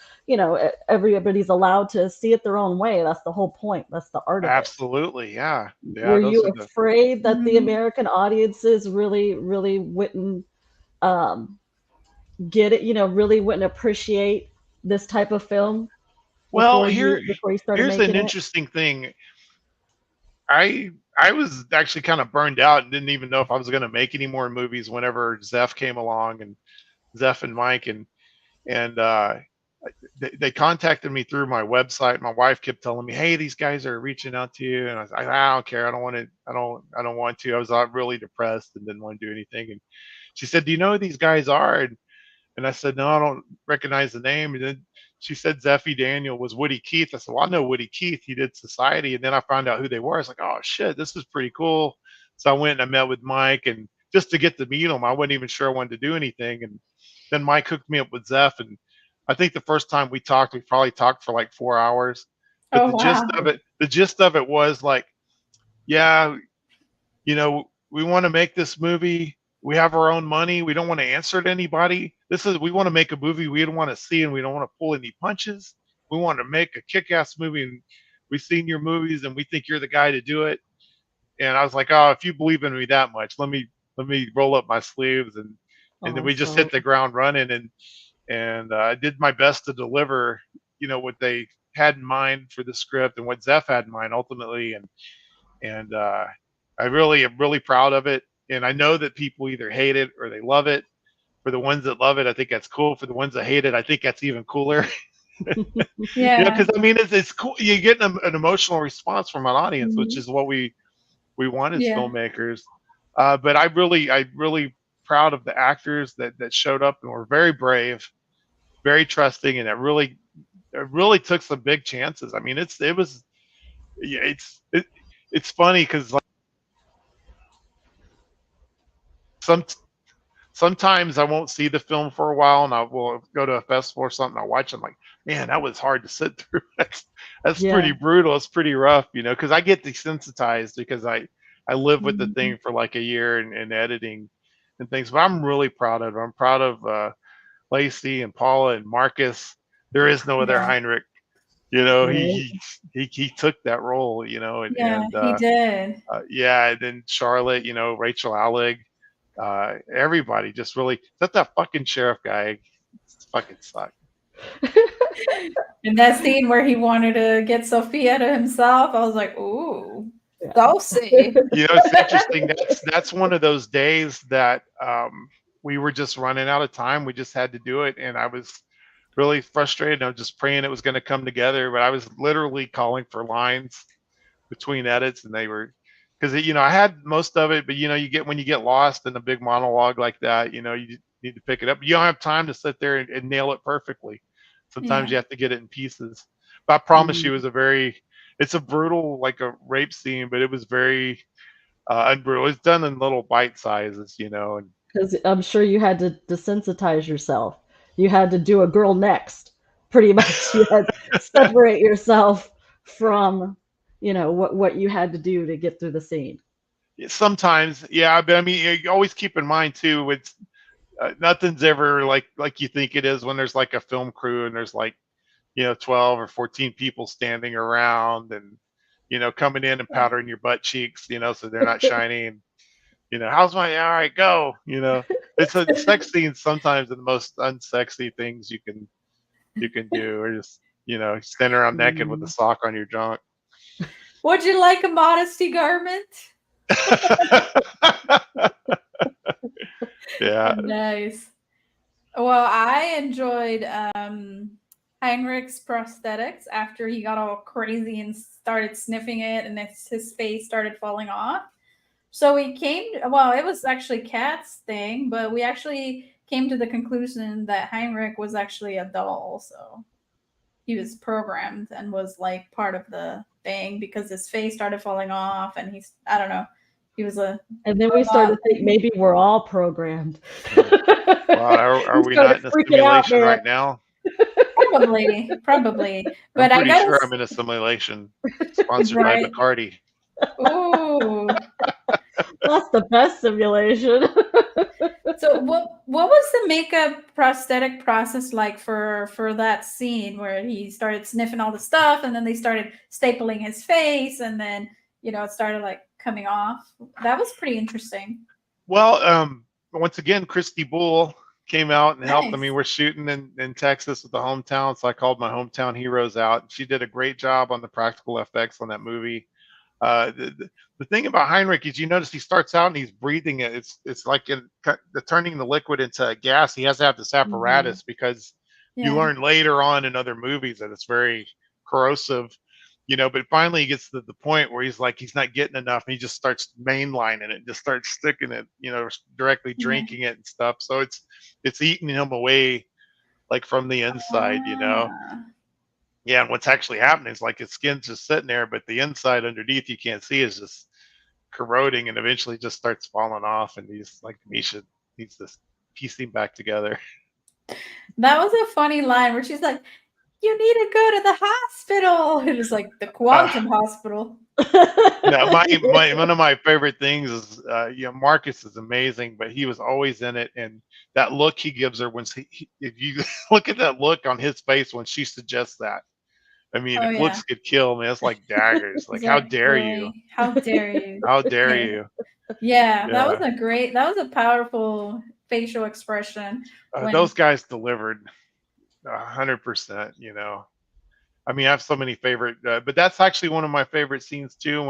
S6: everybody's allowed to see it their own way. That's the whole point. That's the art of it.
S2: Absolutely, yeah, yeah.
S6: Were
S2: Those
S6: you
S2: are the
S6: afraid that the
S1: Mhm.
S6: American audiences really wouldn't um, get it? Really wouldn't appreciate this type of film
S2: well.
S6: before you started
S2: Here's an
S6: making it?
S2: interesting thing. I was actually kind of burned out and didn't even know if I was going to make any more movies whenever Zeph came along, and Zeph and Mike, and they contacted me through my website. My wife kept telling me, "Hey, these guys are reaching out to you," and I was like, "I don't care. I don't want to. I don't want to." I was really depressed and didn't want to do anything. And she said, "Do you know who these guys are?" And I said, "No, I don't recognize the name." And then she said Zeffie Daniel was Woody Keith. I said, "Well, I know Woody Keith. He did Society." And then I found out who they were. I was like, "Oh shit, this is pretty cool." So I went and I met with Mike, and just to get to meet him, I wasn't even sure I wanted to do anything. And then Mike hooked me up with Zeff, and I think the first time we talked, we probably talked for like 4 hours. But
S1: Oh wow.
S2: the gist of it was like, yeah, we want to make this movie. We have our own money. We don't want to answer to anybody. We want to make a movie we don't want to see, and we don't want to pull any punches. We want to make a kick-ass movie, and we've seen your movies, and we think you're the guy to do it. And I was like, oh, if you believe in me that much, let me roll up my sleeves, and then we just
S6: Awesome.
S2: hit the ground running, and I did my best to deliver, what they had in mind for the script and what Zeph had in mind ultimately, and I really am really proud of it. And I know that people either hate it or they love it. For the ones that love it, I think that's cool. For the ones that hate it, I think that's even cooler.
S1: Yeah.
S2: Because I mean, it's cool. You get an emotional response from an audience, which
S1: Mhm.
S2: is what we want as
S1: Yeah.
S2: filmmakers. But I really proud of the actors that showed up and were very brave, very trusting, and it really took some big chances. I mean, it was yeah, it's funny because like some sometimes I won't see the film for a while, and I will go to a festival or something. I watch. I'm like, man, that was hard to sit through. That's
S6: Yeah.
S2: pretty brutal. It's pretty rough, because I get desensitized because I live with the
S1: Mhm.
S2: thing for like a year and editing and things. But I'm really proud of it. I'm proud of Lacey and Paula and Marcus. There is no other
S1: Yeah.
S2: Heinrich.
S6: Right.
S2: He took that role. And
S1: Yeah, he did.
S2: yeah, and then Charlotte, Rachel Alleg, everybody just really that fucking sheriff guy fucking sucked.
S1: And that scene where he wanted to get Sophia to himself, I was like, "Ooh,
S6: Yeah.
S1: saucy."
S2: It's interesting. That's one of those days that we were just running out of time. We just had to do it, and I was really frustrated. I was just praying it was going to come together, but I was literally calling for lines between edits, and they were because I had most of it, but you get when you get lost in a big monologue like that, you need to pick it up. You don't have time to sit there and nail it perfectly. Sometimes
S1: Yeah.
S2: you have to get it in pieces. But I promise you,
S6: Mhm.
S2: it's a brutal, like a rape scene, but it was very unbrutal. It's done in little bite sizes, and
S6: Because I'm sure you had to desensitize yourself. You had to do a girl next. Pretty much, you had to separate yourself from, what you had to do to get through the scene.
S2: sometimes, yeah. But I mean, you always keep in mind too, it's nothing's ever like you think it is when there's like a film crew and there's like 12 or 14 people standing around and coming in and
S1: Yeah.
S2: powdering your butt cheeks, so they're not shiny. And how's my all right go? It's a sex scene sometimes the most unsexy things you can do, or just standing around naked with a
S6: Mm.
S2: sock on your junk.
S1: Would you like a modesty garment?
S2: Yeah.
S1: Nice. Well, I enjoyed Heinrich's prosthetics after he got all crazy and started sniffing it, and his face started falling off. So we well, it was actually Kat's thing, but we actually came to the conclusion that Heinrich was actually a doll. So he was programmed and was like part of the thing because his face started falling off, and I don't know, he was a
S6: And then we started
S1: robot
S6: to think
S1: thing.
S6: maybe we're all programmed.
S2: Well, are
S6: We
S2: we
S6: started
S2: not in a
S6: freaking out,
S2: simulation
S6: man.
S2: right now?
S1: Probably.
S2: I'm
S1: But I
S2: pretty
S1: gotta,
S2: sure I'm in a simulation sponsored by
S1: right?
S2: Bacardi.
S1: Ooh.
S6: That's the best simulation.
S1: So what was the makeup prosthetic process like for that scene where he started sniffing all the stuff and then they started stapling his face and then it started like coming off? That was pretty interesting.
S2: Well, once again, Christy Bull came out and helped. I mean,
S1: Nice.
S2: we're shooting in Texas with the hometown, so I called my hometown heroes out. She did a great job on the practical effects on that movie. The thing about Heinrich is, you notice he starts out and he's breathing it. It's like turning the liquid into gas. He has to have this
S6: Mhm.
S2: apparatus because you
S1: Yeah.
S2: learn later on in other movies that it's very corrosive. But finally he gets to the point where he's like he's not getting enough, and he just starts mainlining it, just starts sticking it, directly
S1: Yeah.
S2: drinking it and stuff. So it's eating him away like from the inside.
S1: Ah.
S2: Yeah, and what's actually happening is like his skin's just sitting there, but the inside underneath you can't see is just corroding and eventually just starts falling off. And he's like, Misha needs to piece him back together.
S1: That was a funny line where she's like, "You need to go to the hospital." It was like the
S2: Uh,
S1: quantum hospital.
S2: no, my one of my favorite things is Marcus is amazing, but he was always in it, and that look he gives her when if you look at that look on his face when she suggests that. I mean,
S1: Oh
S2: if
S1: yeah.
S2: looks could kill, man, it's like daggers. Like, how dare you?
S1: Exactly. How dare you?
S2: How dare
S1: Yeah.
S2: you?
S1: Yeah,
S2: Yeah.
S1: that was a powerful facial expression when
S2: Those guys delivered 100%. I mean, I have so many favorite, but that's actually one of my favorite scenes too.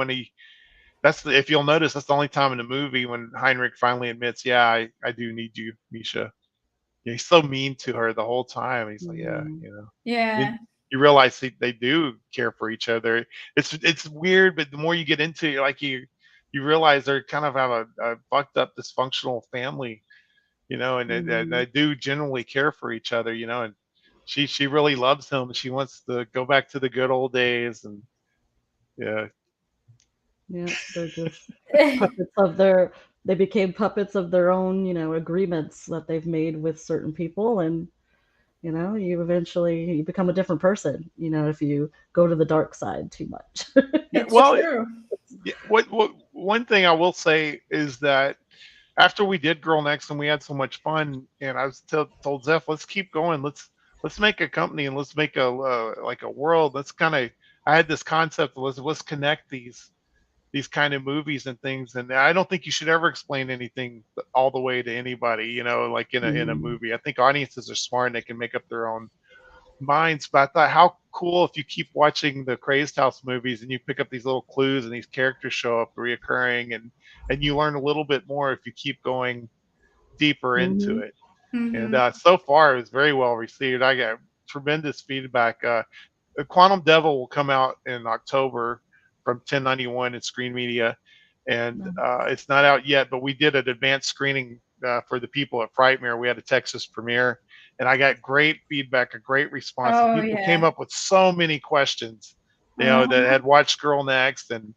S2: If you'll notice, that's the only time in the movie when Heinrich finally admits, "Yeah, I do need you, Misha." Yeah, he's so mean to her the whole time. He's like, "Yeah,
S6: Mhm.
S2: And
S1: yeah.
S2: you realize they do care for each other. It's weird, but the more you get into it, like you realize they're kind of have a fucked up dysfunctional family, and they
S6: Mhm.
S2: do generally care for each other, and she really loves him. She wants to go back to the good old days, and yeah.
S6: Yeah, they're just puppets of they became puppets of their own, agreements that they've made with certain people, and you become a different person, if you go to the dark side too much.
S2: Yeah,
S1: It's
S2: well,
S1: true.
S2: yeah, what one thing I will say is that after we did Girl Next and we had so much fun, and I was told Zeph, let's keep going. Let's make a company and let's make a like a world. Let's kind of. I had this concept. Let's connect these kind of movies and things. And I don't think you should ever explain anything all the way to anybody. Like in a
S6: Mhm.
S2: movie. I think audiences are smart and they can make up their own minds. But I thought, how cool if you keep watching the Crazed House movies and you pick up these little clues and these characters show up reoccurring, and you learn a little bit more if you keep going deeper into
S6: Mhm.
S2: it. And
S1: Mhm.
S2: so far, it was very well received. I got tremendous feedback. The Quantum Devil will come out in October from 1091 and Screen Media. and
S6: No.
S2: it's not out yet. But we did an advanced screening for the people at Frightmare. We had a Texas premiere, and I got great feedback, a great response, and
S1: Oh
S2: people came
S1: yeah.
S2: up with so many questions, that
S1: Uh-huh.
S2: had watched Girl Next, and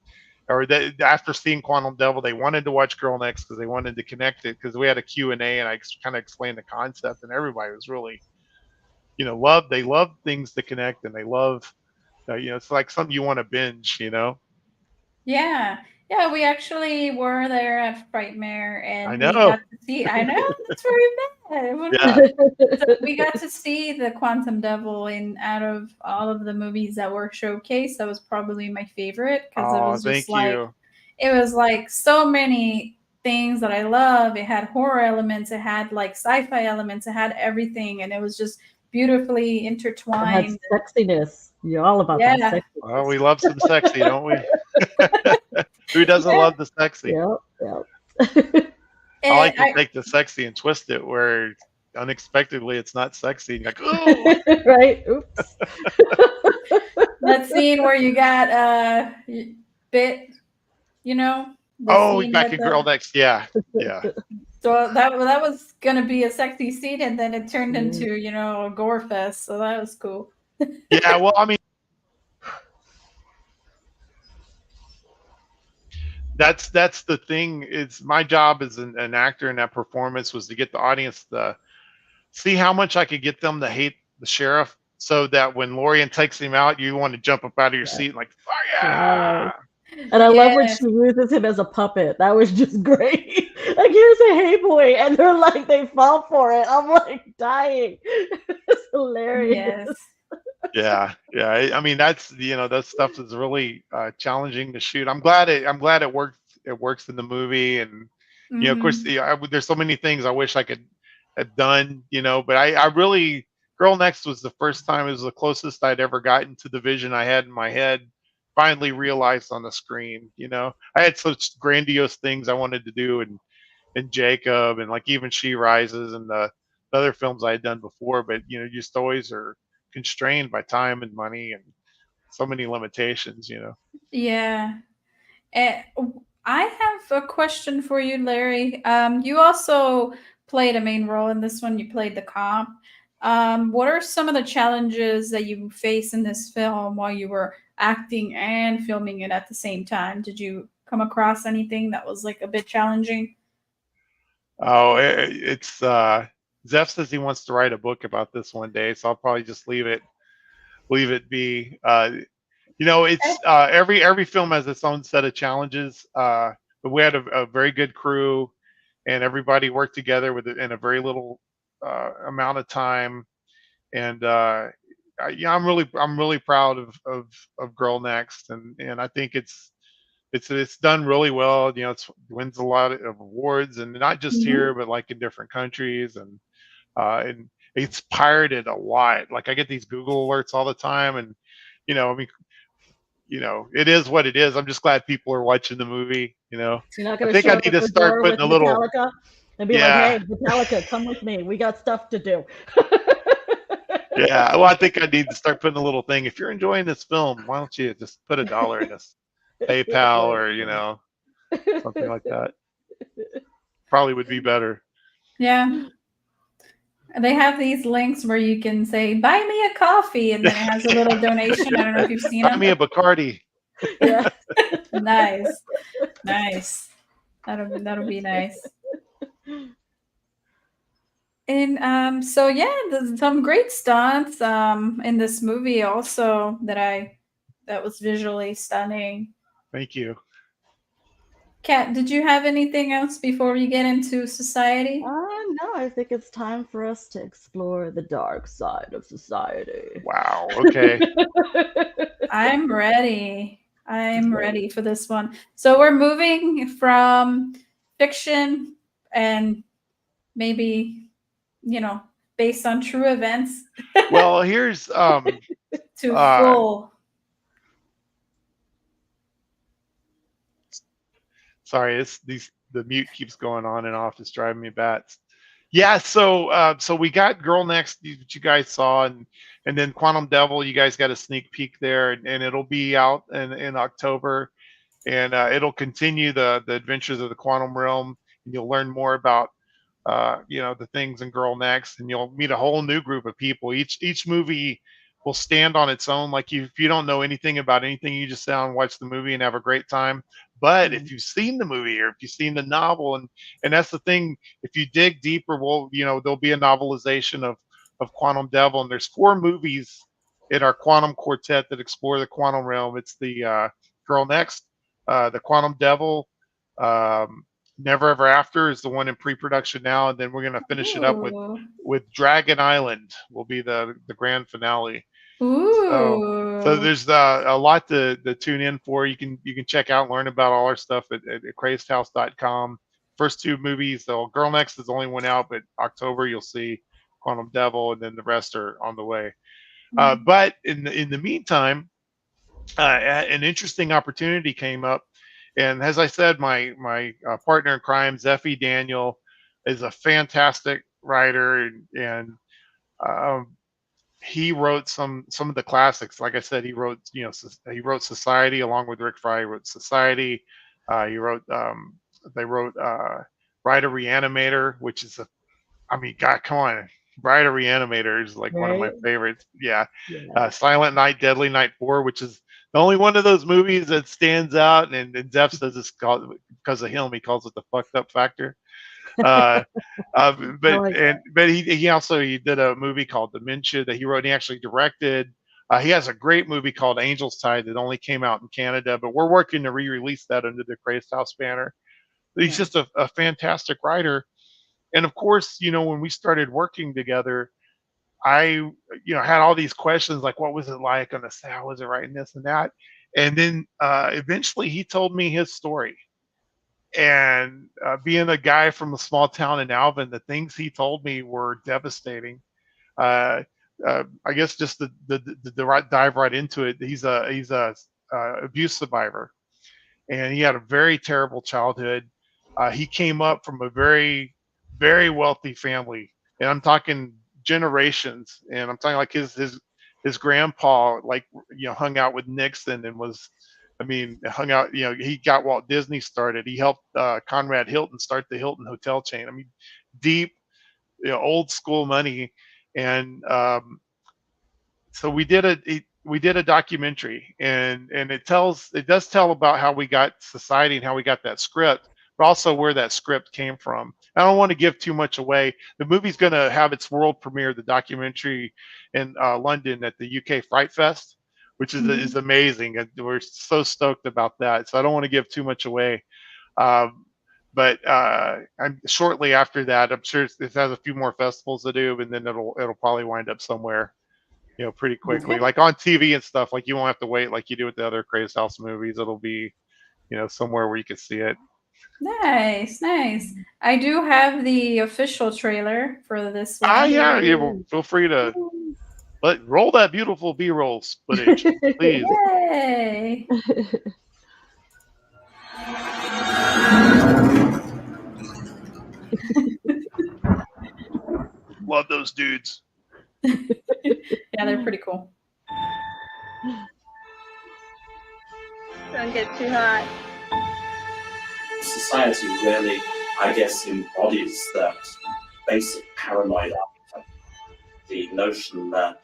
S2: or that after seeing Quantum Devil, they wanted to watch Girl Next because they wanted to connect it because we had a Q&A and I kind of explained the concept, and everybody was really, they love things to connect, and they love, it's like something you want to binge.
S1: Yeah. Yeah, we actually were there at Frightmare
S2: I
S1: and we got
S2: know.
S1: to see I know, that's where we met.
S2: Yeah.
S1: So we got to see the Quantum Devil in out of all of the movies that were showcased. That was probably my favorite because
S2: Oh, thank you.
S1: it was like so many things that I love. It had horror elements, it had like sci-fi elements, it had everything, and it was just beautifully
S6: It had
S1: intertwined.
S6: sexiness. You're all about that
S1: Yeah.
S2: Well,
S6: sexiness.
S2: we love some sexy, don't we? Who doesn't
S1: Yeah.
S2: love the sexy?
S6: Yep, yep.
S2: I
S1: And
S2: like to
S1: I
S2: take the sexy and twist it where unexpectedly it's not sexy. And you're like, oh,
S6: Right? Oops.
S1: that scene where you got bit, the
S2: oh,
S1: scene
S2: back
S1: with
S2: in Girl
S1: the
S2: Next. Yeah, yeah,
S1: so that was gonna be a sexy scene, and then it turned
S6: Mm.
S1: into a gore fest. So that was cool.
S2: yeah. Well, I mean, that's the thing. It's my job as an actor in that performance was to get the audience to see how much I could get them to hate the sheriff, so that when Lorian takes him out, you want to jump up out of your
S6: Yeah.
S2: seat and like, oh
S6: Yes.
S2: yeah,
S6: And I love when
S1: Yes,
S6: she uses him as a puppet. That was just great. Like, here's a hey boy, and they're like, they fall for it. I'm like dying. It's hilarious.
S1: yes.
S2: yeah. I mean, that's that stuff is really challenging to shoot. I'm glad it worked. It works in the movie, and of course,
S1: Hmm.
S2: there's so many things I wish I could have done. But I really, Girl Next was the first time. It was the closest I'd ever gotten to the vision I had in my head. Finally realized on the screen. I had such grandiose things I wanted to do, and Jacob, and like even She Rises, and the other films I had done before. But you just always are constrained by time and money and so many limitations.
S1: Yeah. Eh, I have a question for you, Larry. You also played a main role in this one. You played the cop. What are some of the challenges that you face in this film while you were acting and filming it at the same time? Did you come across anything that was like a bit challenging?
S2: Oh, it's Zeph says he wants to write a book about this one day, so I'll probably just leave it be. It's every film has its own set of challenges. But we had a very good crew, and everybody worked together in a very little amount of time. And yeah, I'm really proud of Girl Next, and I think it's done really well. It's wins a lot of awards, and not just here,
S1: Hmm.
S2: but like in different countries, and it's pirated a lot. Like I get these Google alerts all the time, and I mean, it is what it is. I'm just glad people are watching the movie.
S6: You're not
S2: I
S6: going to
S2: think
S6: show
S2: I
S6: up
S2: need
S6: at
S2: to
S6: the
S2: start
S6: door with
S2: putting a little,
S6: Metallica and be like, hey,
S2: yeah,
S6: Metallica, come with me. We got stuff to do.
S2: yeah. Well, I think I need to start putting a little thing. If you're enjoying this film, why don't you just put $1 in this PayPal,
S6: Right.
S2: or something like that. Probably would be better.
S1: Yeah. They have these links where you can say, buy me a coffee, and then it has a little donation. I don't know if you've seen
S2: Buy me
S1: them.
S2: a Bacardi.
S6: Yeah.
S1: Nice. Nice. That'll be nice. And so yeah, there's some great stunts in this movie also that was visually stunning.
S2: Thank you.
S1: Kat, did you have anything else before we get into society?
S6: No, I think it's time for us to explore the dark side of society.
S2: Wow. Okay.
S1: I'm ready. I'm ready for this one. So we're moving from fiction and maybe, based on true events
S2: Well, here's
S1: to
S2: uh
S1: full.
S2: sorry, the mute keeps going on and off. It's driving me bats. Yeah, so we got Girl Next, that you guys saw, and then Quantum Devil, you guys got a sneak peek there, and it'll be out in October. and it'll continue the adventures of the quantum realm, and you'll learn more about the things in Girl Next, and you'll meet a whole new group of people. Each movie will stand on its own. Like if you don't know anything about anything, you just sit down and watch the movie and have a great time. But if you've seen the movie or if you've seen the novel, and that's the thing, if you dig deeper, there'll be a novelization of Quantum Devil, and there's 4 movies in our quantum quartet that explore the quantum realm. It's the Girl Next, the Quantum Devil, Never Ever After is the one in pre-production now, and then we're gonna finish it up
S1: Ooh.
S2: with Dragon Island will be the grand finale. So
S1: Ooh.
S2: there's a lot to tune in for. You can check out and learn about all our stuff at crazedhouse.com. First 2 movies, though, Girl Next is the only one out, but October you'll see Quantum Devil, and then the rest are on the way. But in the meantime, an interesting opportunity came up, and as I said, my partner in crime, Zeffie Daniel, is a fantastic writer, and um, he wrote some of the classics. Like I said, he wrote Society along with Rick Fry. He wrote Society. He wrote they wrote Bride of Reanimator, which is God, come on. Bride of Reanimator is like one of my
S6: Right?
S2: favorites. Yeah.
S6: Yeah.
S2: Silent Night, Deadly Night 4, which is the only one of those movies that stands out. And Zeff says it's called, because of him, he calls it the fucked up factor. Uh,
S6: I like that.
S2: but he did a movie called Dementia that he wrote and he actually directed. He has a great movie called Angel's Tide that only came out in Canada, but we're working to re-release that under the Crazed House banner. He's just a fantastic writer. And of course, when we started working together, I, had all these questions like, what was it like on the set? How was it writing this and that? And then eventually he told me his story. And being a guy from a small town in Alvin, the things he told me were devastating. Uh, I guess just the dive right into it. He's a abuse survivor, and he had a very terrible childhood. He came up from a very, very wealthy family, and I'm talking generations. And I'm talking like his grandpa, like hung out with Nixon and was, hung out. He got Walt Disney started. He helped Conrad Hilton start the Hilton hotel chain. Deep, old school money, and so we did a documentary, and it does tell about how we got Society and how we got that script, but also where that script came from. I don't want to give too much away. The movie's going to have its world premiere, the documentary, in London at the UK Fright Fest, which is amazing, and we're so stoked about that. So I don't want to give too much away. But I'm shortly after that, I'm sure it has a few more festivals to do, and then it'll probably wind up somewhere, pretty quickly, like on TV and stuff. Like you won't have to wait like you do with the other Crazed House movies. It'll be, somewhere where you can see it.
S1: Nice. I do have the official trailer for this one.
S2: Yeah. Feel free to roll that beautiful B-roll footage, please.
S1: Yay!
S2: Love those dudes.
S1: Yeah, they're pretty cool.
S7: Don't get too hot.
S8: Society really, I guess, embodies that basic paranoid archetype. The notion that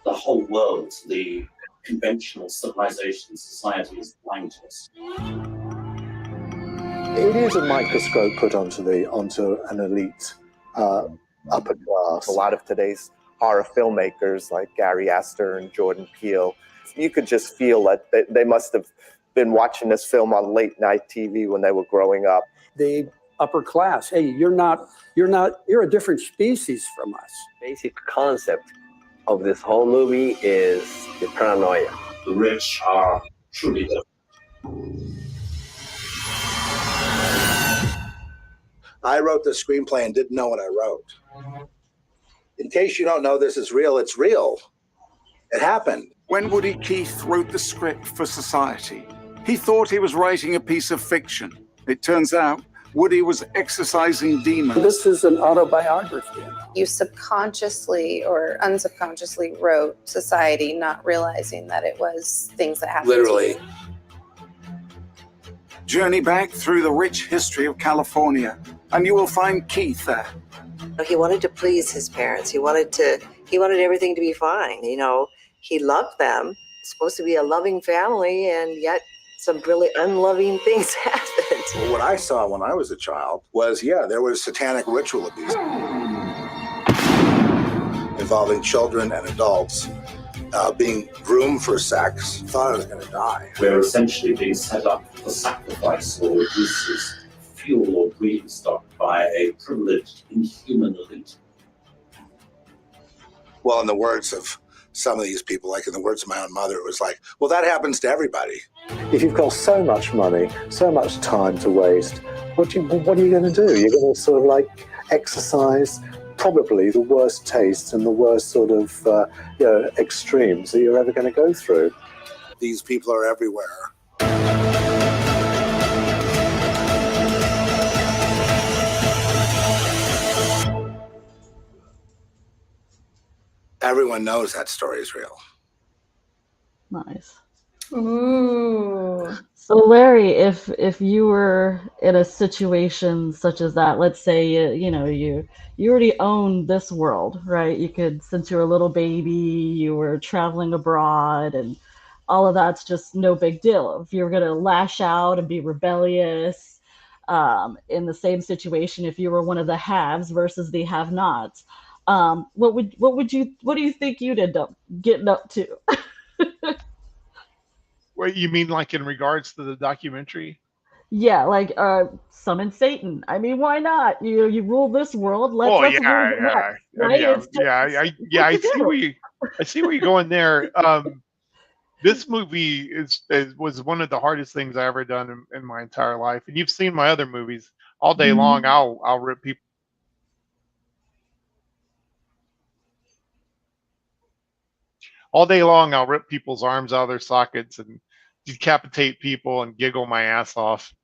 S8: the whole world, the conventional civilization, society is blind to us.
S9: It is a microscope put onto an elite upper class.
S10: A lot of today's horror filmmakers like Gary Aster and Jordan Peele, you could just feel that they must have been watching this film on late night TV when they were growing up.
S11: The upper class, hey, you're a different species from us.
S12: Basic concept of this whole movie is the paranoia.
S8: The rich are truly different.
S9: I wrote the screenplay and didn't know what I wrote. In case you don't know this is real, it's real. It happened.
S3: When Woody Keith wrote the script for Society, he thought he was writing a piece of fiction. It turns out Woody was exorcising demons.
S11: This is an autobiography.
S7: You subconsciously or unsubconsciously wrote Society, not realizing that it was things that happened
S12: Literally.
S7: to you.
S13: Journey back through the rich history of California, and you will find Keith there.
S14: He wanted to please his parents. He wanted everything to be fine. You know, he loved them. It's supposed to be a loving family, and yet some really unloving things happened.
S9: Well, what I saw when I was a child was, there was satanic ritual abuse involving children and adults being groomed for sex. Thought I was going to die.
S8: We're essentially being set up for sacrifice or use as fuel or breeding stock by a privileged, inhuman elite.
S9: Well, in the words of some of these people, like in the words of my own mother, it was like, well, that happens to everybody.
S10: If you've got so much money, so much time to waste, what are you going to do? You're going to sort of like exercise probably the worst tastes and the worst sort of extremes that you're ever going to go through.
S9: These people are everywhere. Everyone knows that story is real.
S6: Nice.
S1: Ooh.
S6: So Larry, if you were in a situation such as that, let's say you already own this world, right? You could, since you're a little baby, you were traveling abroad, and all of that's just no big deal. If you're gonna lash out and be rebellious, in the same situation, if you were one of the haves versus the have-nots, what do you think you'd end up getting up to?
S2: What you mean, like in regards to the documentary?
S6: Yeah, like summon Satan. I mean, why not? You rule this world. Let's
S2: Oh
S6: rule
S2: yeah,
S6: the
S2: yeah,
S6: rest, right? It's just,
S2: I see where you're going there. This movie was one of the hardest things I ever done in my entire life. And you've seen my other movies. All day long, I'll rip people. All day long, I'll rip people's arms out of their sockets and decapitate people and giggle my ass off,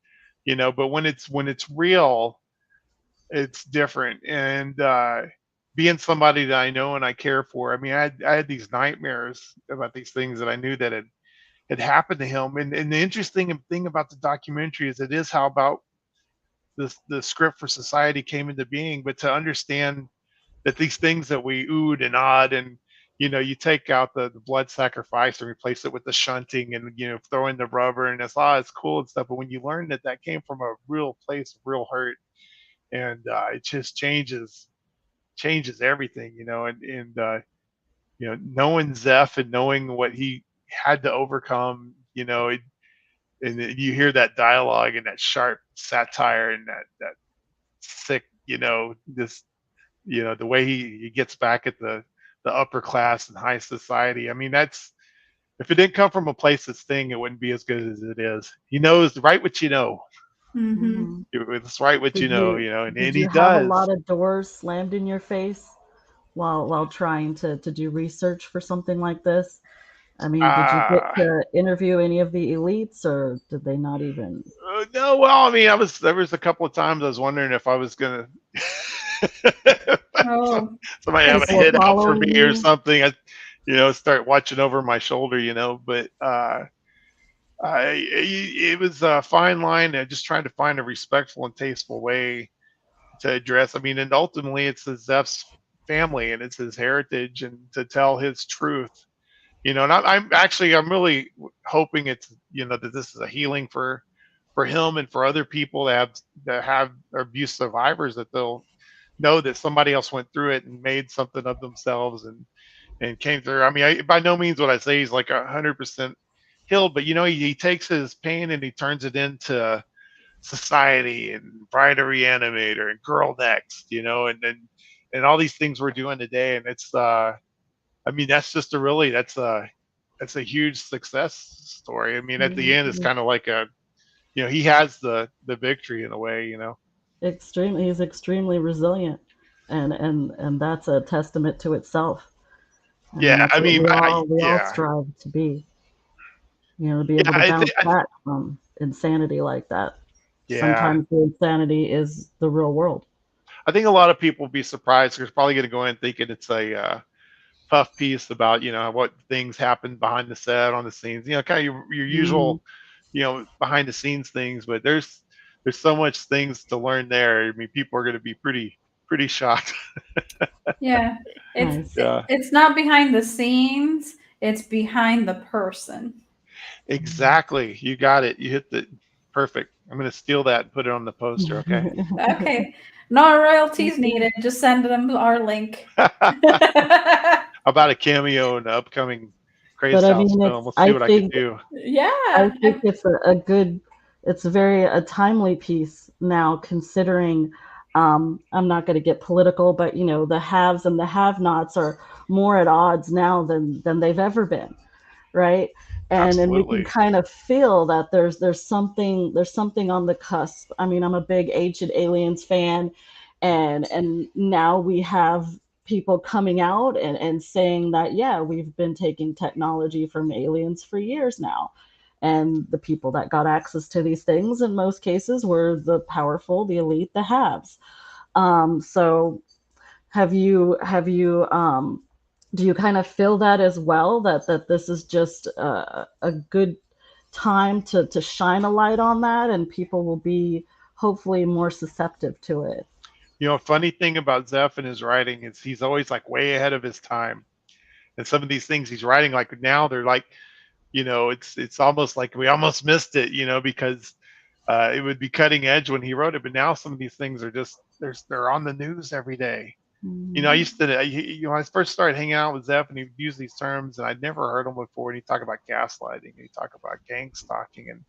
S2: But when it's real, it's different. And being somebody that I know and I care for, I mean, I had these nightmares about these things that I knew that had happened to him. And the interesting thing about the documentary is it is how about the script for society came into being, but to understand that these things that we oohed and awed and you take out the blood sacrifice and replace it with the shunting and throw in the rubber and it's cool and stuff, but when you learn that came from a real place of real hurt, and it just changes everything, knowing Zeph and knowing what he had to overcome, and you hear that dialogue and that sharp satire and that sick, this the way he gets back at the upper class and high society. I mean, that's, if it didn't come from a place that's thing, it wouldn't be as good as it is. He knows right what you know.
S1: Mm-hmm.
S2: It's right what you know, and
S6: Did
S2: he
S6: you have
S2: does.
S6: a lot of doors slammed in your face while trying to do research for something like this? I mean, did you get to interview any of the elites, or did they not even?
S2: No, well, I mean, there was a couple of times I was wondering if I was gonna somebody have a hit out for me or something. I start watching over my shoulder, but it was a fine line and just trying to find a respectful and tasteful way to address. I mean, and ultimately it's Zeph's family and it's his heritage, and to tell his truth. And I'm really hoping it's that this is a healing for him and for other people that have abuse survivors, that they'll know that somebody else went through it and made something of themselves and came through. I mean, by no means would I say he's like 100% healed, but he takes his pain and he turns it into Society and Bride of Reanimator and Girl Next, and all these things we're doing today. And it's I mean, that's just that's a huge success story. I mean, at the end, it's kind of like he has the victory in a way,
S6: He's extremely resilient, and that's a testament to itself.
S2: I mean,
S6: we all strive to be, to be able to bounce back from insanity like that.
S2: Yeah.
S6: Sometimes the insanity is the real world.
S2: I think a lot of people will be surprised. They're probably going to go in thinking it's a puff piece about what things happen behind the set, on the scenes, kind of your usual behind the scenes things, but there's so much things to learn there. I mean, people are going to be pretty shocked.
S1: Yeah.
S6: Nice.
S2: Yeah,
S1: It's not behind the scenes, it's behind the person.
S2: exactly. You got it. You hit the perfect. I'm going to steal that and put it on the poster. Okay.
S1: Okay. No royalties needed. Just send them our link.
S2: About a cameo in the upcoming
S6: But
S2: Crazy
S6: I
S2: House
S6: mean,
S2: film.
S6: it's,
S2: We'll see what I can do.
S6: I
S1: Yeah.
S6: think it's a good, it's very a timely piece now, considering, I'm not going to get political, but the haves and the have-nots are more at odds now than they've ever been, right? And we can
S2: Absolutely.
S6: kind of feel that there's something on the cusp. I mean, I'm a big Ancient Aliens fan, and now we have people coming out and saying that, yeah, we've been taking technology from aliens for years now, and the people that got access to these things in most cases were the powerful, the elite, the haves. So have you do you kind of feel that as well, that this is just a good time to shine a light on that, and people will be hopefully more susceptible to it?
S2: Funny thing about Zeph and his writing is he's always like way ahead of his time. And some of these things he's writing, like now, they're like, it's almost like we almost missed it, because it would be cutting edge when he wrote it. But now some of these things are just they're on the news every day. I used to, when I first started hanging out with Zeph, and he'd use these terms, and I'd never heard them before. And he'd talk about gaslighting, and he'd talk about gang stalking and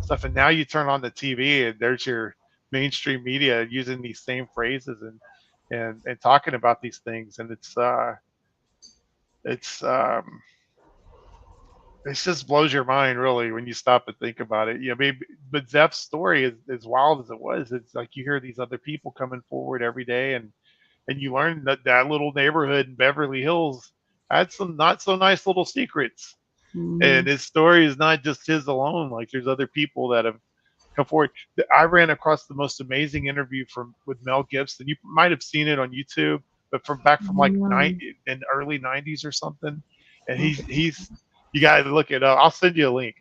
S2: stuff. And now you turn on the TV, and there's your mainstream media using these same phrases and talking about these things, and it's it just blows your mind really when you stop and think about it. Maybe, but Zeph's story is as wild as it was. It's like you hear these other people coming forward every day, and you learn that little neighborhood in Beverly Hills had some not so nice little secrets. And
S6: Mhm.
S2: his story is not just his alone. Like there's other people that have come forward. I ran across the most amazing interview with Mel Gibson. You might have seen it on YouTube, but from like
S6: Mm,
S2: in the early '90s or something. And
S6: okay.
S2: he's you got to look it up. I'll send you a link.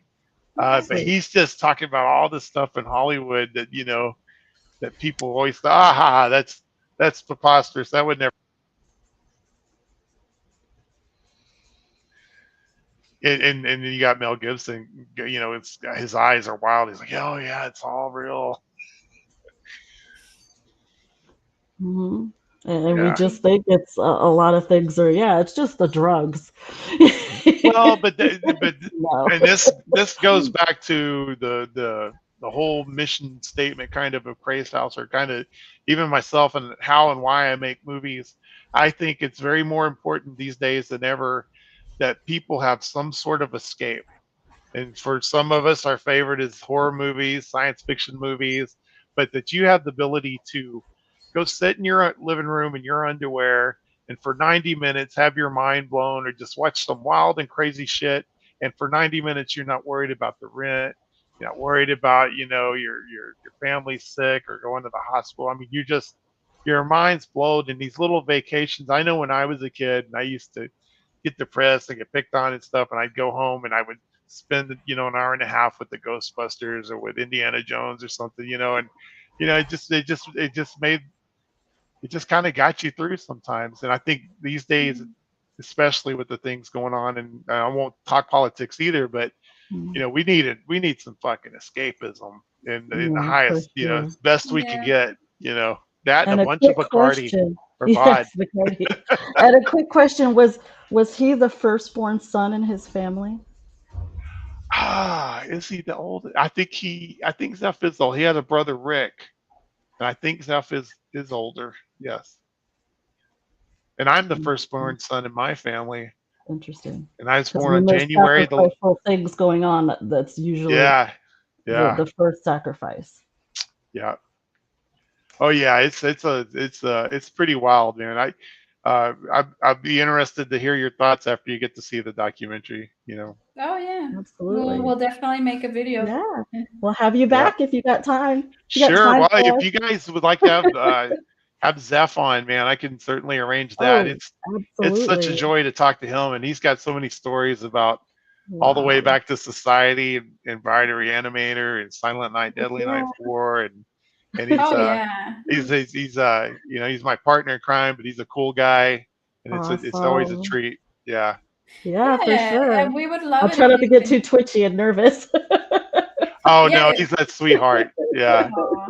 S2: But
S6: Sweet.
S2: he's just talking about all the stuff in Hollywood that that people always thought, that's preposterous. That would never. And then you got Mel Gibson. It's his eyes are wild. He's like, oh yeah, it's all real.
S6: Mhm. And we
S2: Yeah.
S6: just think it's a lot of things are, yeah, it's just the drugs.
S2: Well, but
S6: No.
S2: and this goes back to the whole mission statement kind of Craze House, or kind of even myself, and how and why I make movies. I think it's very more important these days than ever that people have some sort of escape. And for some of us, our favorite is horror movies, science fiction movies, but that you have the ability to go sit in your living room in your underwear and for 90 minutes have your mind blown, or just watch some wild and crazy shit. And for 90 minutes, you're not worried about the rent. You're not worried about, your family's sick or going to the hospital. I mean, your mind's blown in these little vacations. I know when I was a kid and I used to get depressed and get picked on and stuff, and I'd go home and I would spend an hour and a half with the Ghostbusters or with Indiana Jones or something, and it just kind of got you through sometimes. And I think these days, especially with the things going on, and I won't talk politics either, but
S6: Mm,
S2: we need some fucking escapism in the
S6: yeah, for
S2: highest,
S6: sure.
S2: best we can
S1: Yeah.
S2: get, that and a
S6: And a
S2: bunch of
S6: quick
S2: Bacardi
S6: question.
S2: or VOD.
S6: Yes, Bacardi. And a quick question, was he the firstborn son in his family?
S2: Is he the oldest? I think Zeph is old. He had a brother Rick, and I think Zeph is older. Yes, and I'm the
S6: Interesting.
S2: firstborn son in my family,
S6: Interesting.
S2: and I was
S6: Because
S2: born
S6: when
S2: on
S6: there's
S2: January.
S6: sacrificial things going on, that's usually
S2: Yeah, yeah,
S6: the first sacrifice.
S2: yeah. Oh yeah, it's pretty wild, man. I'd be interested to hear your thoughts after you get to see the documentary.
S1: Oh yeah. We'll
S6: Absolutely.
S1: we'll definitely make a video.
S6: Yeah. We'll have you
S2: Yeah.
S6: back if you got time. If you got
S2: Sure.
S6: time
S2: Well,
S6: for
S2: if
S6: us.
S2: you guys would like to have Zeph on, man, I can certainly arrange that.
S6: Oh,
S2: It's such a
S6: absolutely.
S2: joy to talk to him, and he's got so many stories about all the way
S6: Wow.
S2: back to Society and Bride of Reanimator and Silent Night, Deadly Night 4, and he's
S1: Oh yeah.
S2: he's my partner in crime, but he's a cool guy, and it's always a
S6: Awesome.
S2: treat. Yeah.
S6: Yeah, for
S1: Yeah,
S6: sure.
S1: and we would love
S6: I'll
S1: it
S6: try
S1: if
S6: not to
S1: you
S6: get
S1: could.
S6: too twitchy and nervous.
S2: Oh
S1: Yeah,
S2: no, he's that sweetheart. Yeah.
S1: aw.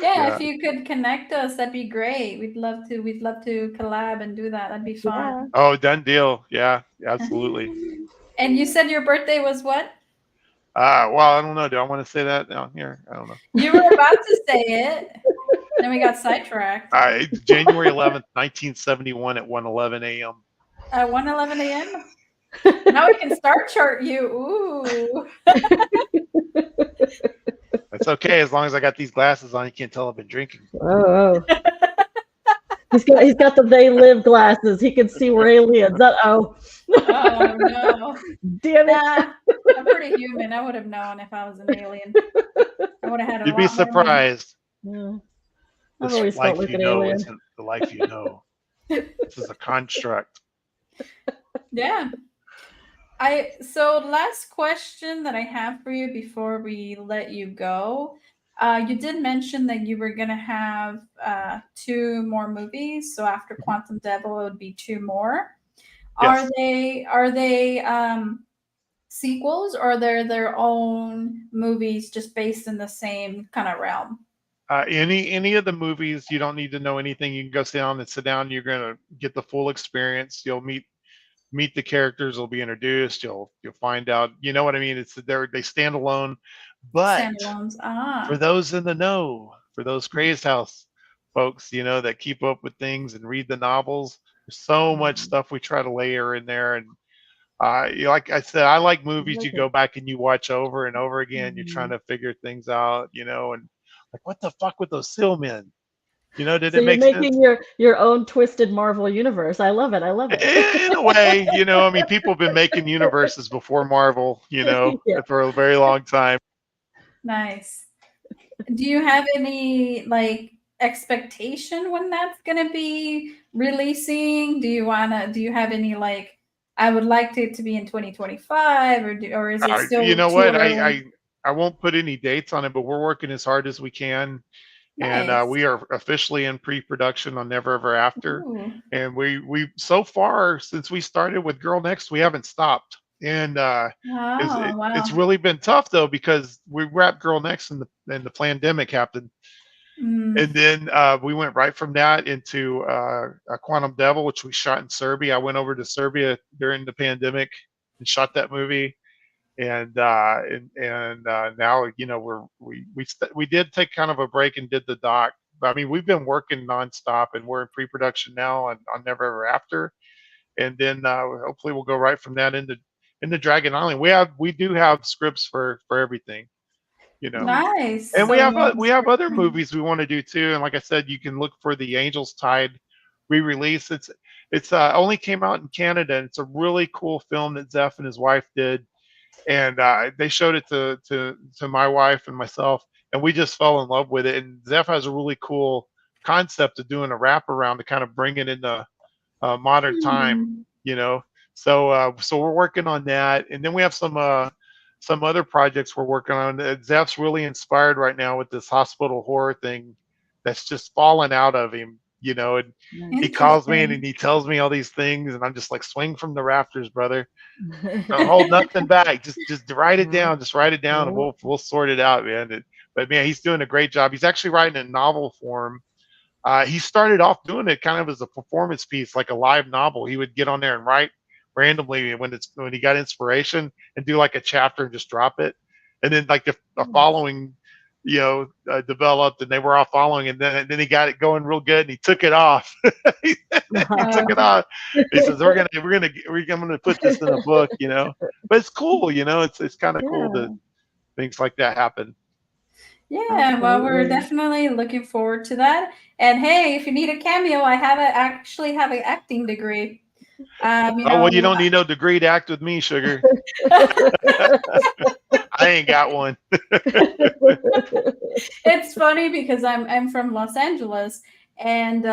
S1: Yeah, if
S2: Yeah.
S1: you could connect us, that'd be great. We'd love to collab and do that. That'd be fun.
S6: Yeah.
S2: Oh, done deal. Yeah, absolutely.
S1: And you said your birthday was what?
S2: Well, I don't know. Do I want to say that down here? I don't know.
S1: You were about to say it. Then we got sidetracked.
S2: It's January 11th, 1971 at 1:11 a.m.
S1: At 1:11 a.m. Now we can star chart you. Ooh.
S2: That's okay as long as I got these glasses on. You can't tell I've been drinking.
S6: Oh. He's got the They Live glasses. He can see we're aliens. Uh-oh.
S1: Oh no.
S6: Damn it.
S1: Nah, I'm pretty human. I would have known if I was an alien. I would have had a
S2: You'd be
S1: lot more money.
S2: surprised.
S6: Yeah. I've
S2: This
S6: always felt
S2: life
S6: like
S2: you
S6: an
S2: know
S6: alien.
S2: isn't the life you know. This is a construct.
S1: Yeah. So last question that I have for you before we let you go. You did mention that you were gonna have 2 more movies. So after Quantum Devil, it would be 2 more.
S2: Yes.
S1: Are they sequels, or they're their own movies just based in the same kind of realm?
S2: Any of the movies, you don't need to know anything. You can go sit down. You're gonna get the full experience. You'll meet the characters. Will be introduced. You'll find out. You know what I mean? They stand alone. But
S1: Standalones.
S2: for those in the know, for those Crazed House folks, that keep up with things and read the novels, there's so much stuff we try to layer in there. And like I said, I like movies you go back and you watch over and over again. You're trying to figure things out, and like, what the fuck with those seal men? Did
S6: So
S2: it
S6: you're
S2: make sense?
S6: making your own twisted Marvel universe. I love it. I love it.
S2: In a way, I mean, people have been making universes before Marvel,
S6: Yeah.
S2: for a very long time.
S1: Nice. Do you have any expectation when that's gonna be releasing? Do you have any I would like it to be in 2025, or is it still
S2: You know
S1: too
S2: what?
S1: early?
S2: I won't put any dates on it, but we're working as hard as we can. And
S1: Nice.
S2: we are officially in pre-production on Never Ever After.
S1: Ooh.
S2: And we so far, since we started with Girl Next, we haven't stopped. And
S1: Oh,
S2: it's
S1: wow.
S2: really been tough though, because we wrapped Girl Next and the pandemic happened.
S1: Mm.
S2: And then we went right from that into Quantum Devil, which we shot in Serbia. I went over to Serbia during the pandemic and shot that movie. And now we did take kind of a break and did the doc. I mean, we've been working nonstop, and we're in pre-production now on Never Ever After. And then hopefully we'll go right from that into Dragon Island. We do have scripts for everything.
S1: Nice.
S2: And
S1: So you want
S2: we have other movies we want to do too. And like I said, you can look for the Angels Tide re-release. It's only came out in Canada, and it's a really cool film that Zeph and his wife did. And they showed it to my wife and myself, and we just fell in love with it. And Zeph has a really cool concept of doing a wraparound to kind of bring it into modern time, So we're working on that, and then we have some other projects we're working on. Zeph's really inspired right now with this hospital horror thing that's just fallen out of him, And he calls me and he tells me all these things, and I'm just like, swing from the rafters, brother. Don't hold nothing back. Just write it down. Just write it down, and we'll sort it out, man. But man, he's doing a great job. He's actually writing in novel form. He started off doing it kind of as a performance piece, like a live novel. He would get on there and write randomly when he got inspiration, and do like a chapter and just drop it. And then like the following, developed, and they were all following, and then he got it going real good, and he took it off. He took it off. He says, we're gonna put this in a book, But it's cool, it's kind of cool that things like that happen.
S1: Yeah, well, we're definitely looking forward to that. And hey, if you need a cameo, I actually have an acting degree.
S2: Well, you don't need no degree to act with me, sugar. I ain't got one.
S1: It's funny because I'm from Los Angeles, and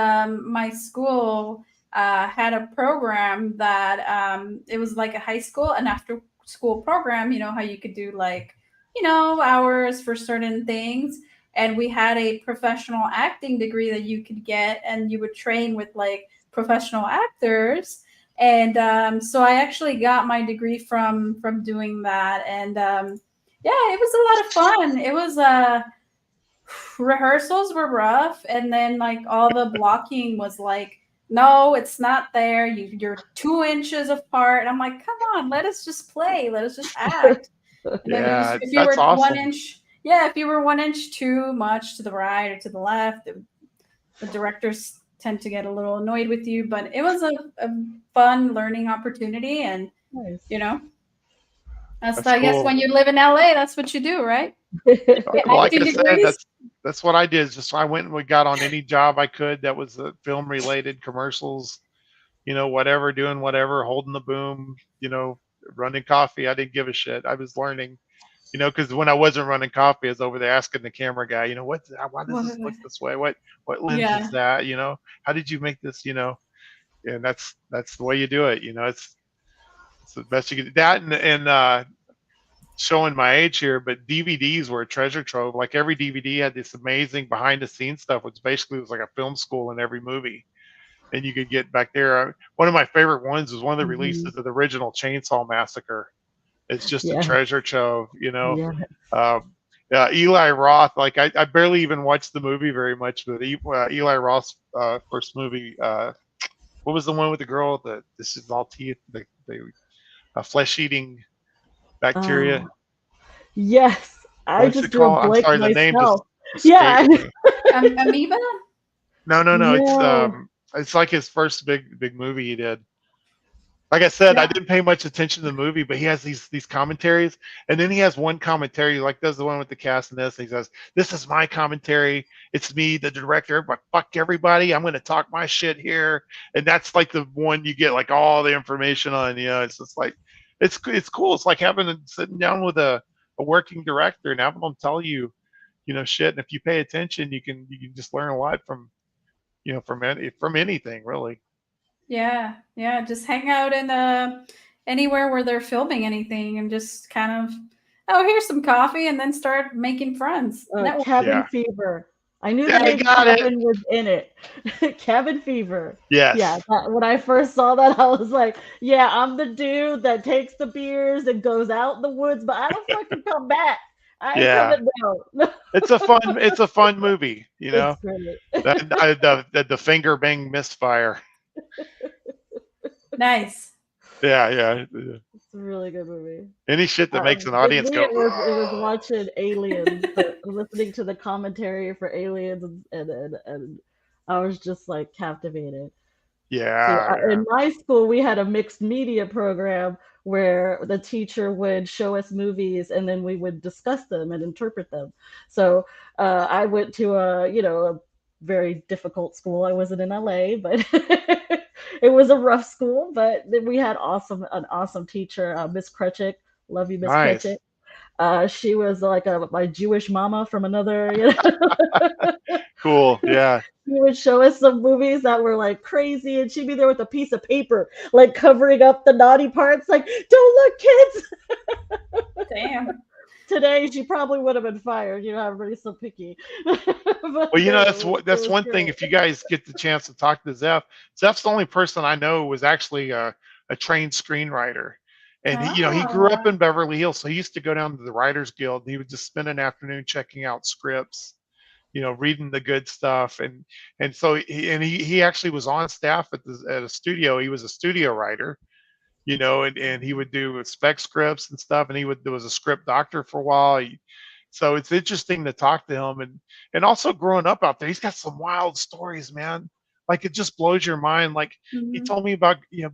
S1: my school had a program that it was like a high school, and after school program, you know, how you could do like, you know, hours for certain things. And we had a professional acting degree that you could get, and you would train with like professional actors. And so I actually got my degree from doing that. And yeah, it was a lot of fun. It was rehearsals were rough, and then like all the blocking was like, no, it's not there. You're 2 inches apart. And I'm like, come on, let us just play, let us just act. And then
S2: Yeah,
S1: if you
S2: that's
S1: were one
S2: awesome.
S1: inch, yeah, if you were 1 inch too much to the right or to the left, the directors tend to get a little annoyed with you. But it was a fun learning opportunity, and
S6: Nice.
S1: you know, that's
S2: That's
S1: I guess
S2: cool.
S1: when you live in LA, that's what you do, right?
S2: Like
S1: Acting
S2: I said,
S1: degrees.
S2: that's what I did. Just I went and we got on any job I could that was film related, commercials, you know, whatever, doing whatever, holding the boom, you know, running coffee. I didn't give a shit. I was learning, you know, because when I wasn't running coffee, I was over there asking the camera guy, you know, why does this look this way? What lens
S1: Yeah.
S2: is that? You know, how did you make this? You know, and that's the way you do it. You know, it's the best you can. That and showing my age here, but DVDs were a treasure trove. Like every DVD had this amazing behind the scenes stuff, which basically was like a film school in every movie. And you could get back there. One of my favorite ones was one of the
S6: Mhm.
S2: releases of the original Chainsaw Massacre. It's just a
S6: Yeah.
S2: treasure trove, you know.
S6: Yeah.
S2: Um, Eli Roth, like I barely even watched the movie very much, but Eli Roth's first movie, what was the one with the girl that this is all teeth, the flesh eating bacteria?
S6: Oh, yes. I
S2: What's
S6: just
S2: it
S6: drew a
S2: called? I'm
S6: blank
S2: sorry, the name just
S6: myself.
S2: escaped
S6: Yeah.
S2: me.
S1: Amoeba.
S2: No,
S6: No.
S2: it's like his first big movie he did. Like I said, I
S1: Yeah.
S2: didn't pay much attention to the movie, but he has these commentaries, and then he has one commentary, like does the one with the cast and this. And he says, "This is my commentary. It's me, the director. But fuck everybody. I'm going to talk my shit here." And that's like the one you get like all the information on. You know, it's just like it's cool. It's like having sitting down with a working director and having them tell you, you know, shit. And if you pay attention, you can just learn a lot from, you know, from anything really.
S1: Yeah, yeah, just hang out in anywhere where they're filming anything, and just kind of, oh, here's some coffee, and then start making friends. Network.
S6: Cabin
S2: Yeah.
S6: Fever. I knew the
S2: Yeah, you
S6: name
S2: got it.
S6: Cabin was in it. Cabin Fever. Yeah,
S2: Yes.
S6: when I first saw that, I was like, yeah, I'm the dude that takes the beers and goes out in the woods, but I don't fucking come back. I ain't
S2: Yeah.
S6: coming down.
S2: It's a fun movie, you
S6: It's
S2: know.
S6: great.
S2: The finger bang misfire.
S1: Nice.
S2: Yeah.
S6: It's a really good movie.
S2: Any shit that makes an
S6: With
S2: audience
S6: me,
S2: go,
S6: it was watching Aliens, listening to the commentary for Aliens, and I was just like captivated. See,
S2: yeah.
S6: in my school, we had a mixed media program where the teacher would show us movies and then we would discuss them and interpret them. So I went to a very difficult school. I wasn't in LA, but it was a rough school. But then we had an awesome teacher, Miss Krutchik. Love you, Miss Krutchik.
S2: Nice.
S6: She was like my Jewish mama from another.
S2: Cool. Yeah.
S6: She would show us some movies that were like crazy, and she'd be there with a piece of paper, like covering up the naughty parts, like, don't look, kids.
S1: Damn.
S6: Today, she probably would have been fired. You know, everybody's so picky. But
S2: Well, you know,
S6: it
S2: that's
S6: was
S2: one thing.
S6: great.
S2: If you guys get the chance to talk to Zeph, Zeph's the only person I know who was actually a trained screenwriter. And he, you know, he grew up
S1: Ah.
S2: in Beverly Hills, so he used to go down to the Writers Guild. And he would just spend an afternoon checking out scripts, you know, reading the good stuff, and so he actually was on staff at a studio. He was a studio writer, you know, and he would do spec scripts and stuff, and there was a script doctor for a while. So it's interesting to talk to him, and also growing up out there, he's got some wild stories, man. Like it just blows your mind. Like he
S1: Mhm.
S2: told me about, you know,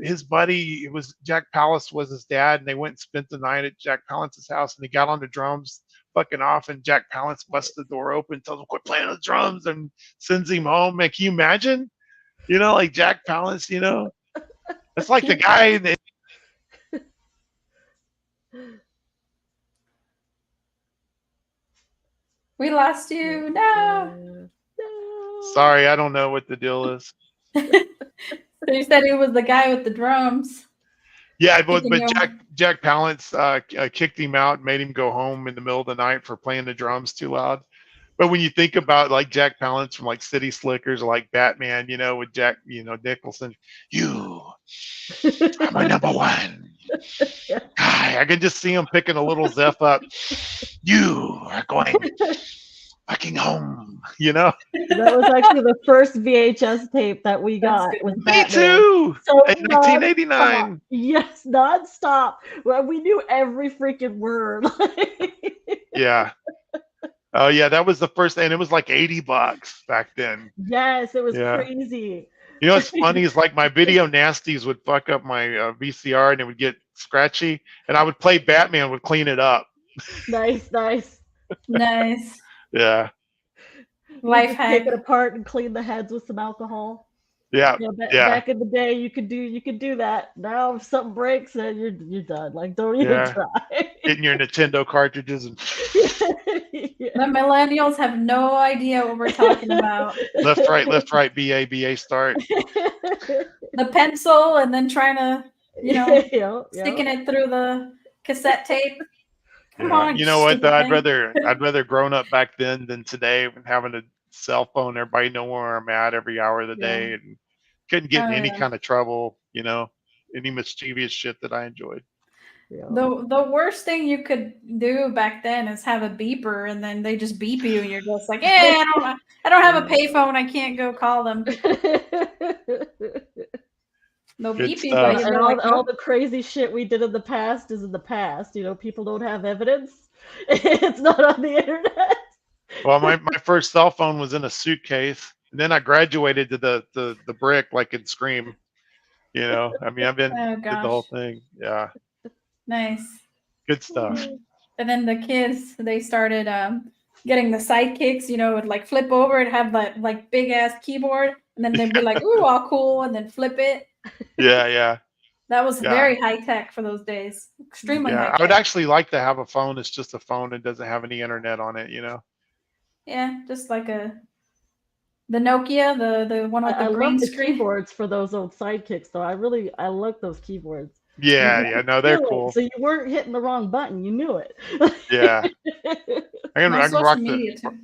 S2: his buddy, it was Jack Palance was his dad, and they went and spent the night at Jack Palance's house, and he got on the drums fucking off, and Jack Palance busts the door open, tells him quit playing the drums, and sends him home. Man, can you imagine? You know, like Jack Palance, you know, it's like the guy that.
S1: We lost you. No.
S2: Sorry, I don't know what the deal is.
S1: So you said it was the guy with the drums.
S2: Yeah, but
S1: Kicking you.
S2: Jack Palance kicked him out and made him go home in the middle of the night for playing the drums too loud. But when you think about like Jack Palance from like City Slickers or like Batman, with Jack, Nicholson, you are my number one guy. I can just see him picking a little Zeph up. You are going fucking home,
S6: That was actually the first VHS tape that we got with
S2: Me
S6: Batman.
S2: too.
S6: So
S2: In 1989.
S6: Yes, nonstop. Well, we knew every freaking word.
S2: Yeah. Oh yeah, that was the first, and it was like $80 back then.
S6: Yes, it was
S2: Yeah.
S6: crazy.
S2: You know what's funny is like my video nasties would fuck up my VCR and it would get scratchy, and I would play Batman, would clean it up.
S6: Nice.
S1: Nice.
S2: Yeah.
S1: Life
S6: Take
S1: hack.
S6: it apart and clean the heads with some alcohol.
S2: Yeah.
S6: Back in the day, you could do that. Now, if something breaks, then you're done. Like, don't even
S2: Yeah.
S6: try.
S2: Getting your Nintendo cartridges and
S1: The millennials have no idea what we're talking about.
S2: left, right, BA, start.
S1: The pencil and then trying to,
S6: Yeah.
S1: sticking it through the cassette tape. Come
S2: Yeah.
S1: on,
S2: You know what?
S1: stupid
S2: I'd
S1: thing.
S2: rather grown up back then than today, and having a cell phone. Everybody know where I'm at every hour of the day, and couldn't get in any kind of trouble. Any mischievous shit that I enjoyed.
S1: The worst thing you could do back then is have a beeper, and then they just beep you, and you're just like, "Hey, I don't have a payphone. I can't go call them." They'll
S2: Good
S1: beep you,
S2: stuff.
S1: but
S6: And
S1: you're like,
S6: all the crazy shit we did in the past is in the past. People don't have evidence. It's not on the internet.
S2: Well, my first cell phone was in a suitcase, and then I graduated to the brick like in Scream. I mean, I've been
S1: Oh,
S2: did the whole
S1: gosh.
S2: thing. Yeah,
S1: nice.
S2: good stuff.
S1: And then the kids, they started getting the sidekicks, would like flip over and have that like big ass keyboard, and then they'd be like, "Ooh, all cool," and then flip it.
S2: Yeah.
S1: That was
S2: Yeah.
S1: very high tech for those days. Extremely high
S2: Yeah,
S1: tech.
S2: I would actually like to have a phone that's just a phone and doesn't have any internet on it.
S1: Yeah, just like the Nokia, the one with the
S6: I
S1: green
S6: love the
S1: screen.
S6: keyboards for those old sidekicks, though. I like those keyboards.
S2: Yeah. No, they're
S6: Knew it,
S2: cool.
S6: so you weren't hitting the wrong button. You knew it.
S2: Yeah. I can
S1: Social
S2: rock
S1: media too.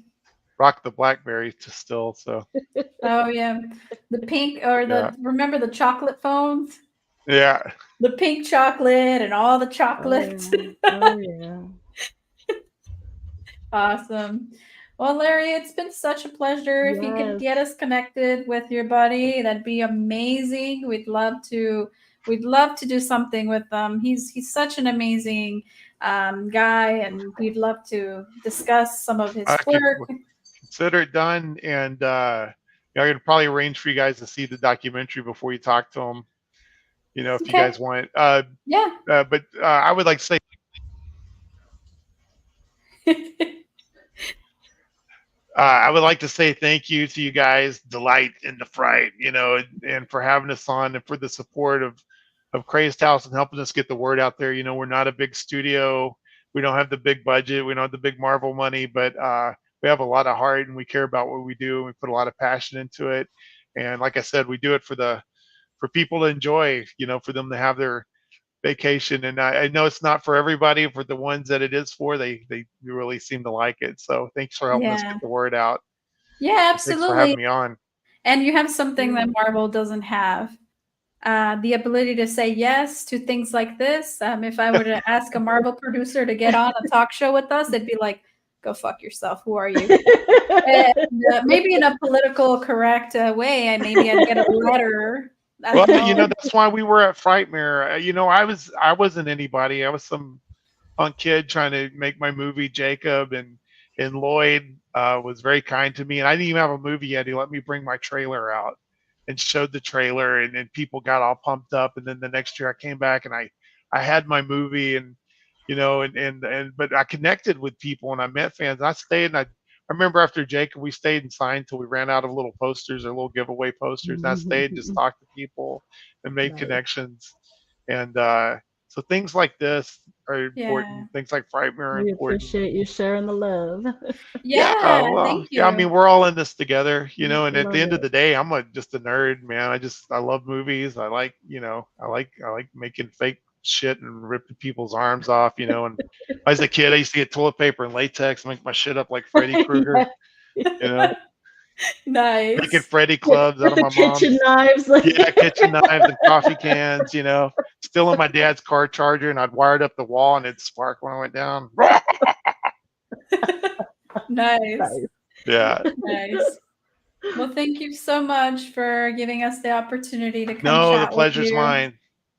S2: the BlackBerry to still. So
S1: Oh yeah, the pink or remember the chocolate phones?
S2: yeah.
S1: The pink chocolate and all the chocolates.
S6: Oh yeah.
S1: Awesome. Well, Larry, it's been such a pleasure. If you could
S6: Yes.
S1: get us connected with your buddy, that'd be amazing. We'd love to do something with them. He's such an amazing guy, and we'd love to discuss some of his work.
S2: Consider it done, and I could probably arrange for you guys to see the documentary before you talk to him. If you guys want.
S1: Yeah.
S2: But I would like to say. I would like to say thank you to you guys, Delight in the Fright, and for having us on, and for the support of Crazed House and helping us get the word out there. We're not a big studio. We don't have the big budget. We don't have the big Marvel money, but we have a lot of heart, and we care about what we do, and we put a lot of passion into it. And like I said, we do it for people to enjoy, for them to have their vacation. And I know it's not for everybody. For the ones that it is for, they really seem to like it. So thanks for helping us get the word out.
S1: Yeah, absolutely.
S2: Thanks for having me on.
S1: And you have something that Marvel doesn't have. The ability to say yes to things like this. If I were to ask a Marvel producer to get on a talk show with us, they'd be like, "Go fuck yourself. Who are you?" And, maybe in a political correct way, maybe I'd get a letter.
S2: Well, that's why we were at Frightmare. I wasn't anybody. I was some punk kid trying to make my movie, Jacob, and Lloyd was very kind to me. And I didn't even have a movie yet. He let me bring my trailer out and showed the trailer, and then people got all pumped up. And then the next year I came back and I had my movie, and but I connected with people and I met fans. I stayed, and I remember after Jacob, we stayed and signed till we ran out of little posters or little giveaway posters. And I stayed and just talked to people and made connections. And so things like this important. Things like Frightmare are
S6: We
S2: important.
S6: appreciate you sharing the love.
S1: Yeah,
S2: well,
S1: thank you.
S2: yeah. I mean, we're all in this together, you know. And at
S6: Love
S2: the end of
S6: it.
S2: the day, I'm just a nerd, man. I love movies. I like, I like making fake shit and ripping people's arms off, you know. And as a kid, I used to get toilet paper and latex, make my shit up like Freddy Krueger, you know,
S1: Nice.
S2: making Freddy
S6: With
S2: clubs out of
S6: the
S2: my
S6: kitchen
S2: mom's.
S6: knives. Like
S2: Yeah, kitchen knives and coffee cans, you know, still in my dad's car charger, and I'd wire it up the wall and it'd spark when I went down.
S1: Nice.
S2: Yeah.
S1: Nice. Well, thank you so much for giving us the opportunity to come
S2: No, the
S1: chat with
S2: pleasure's
S1: you.
S2: mine.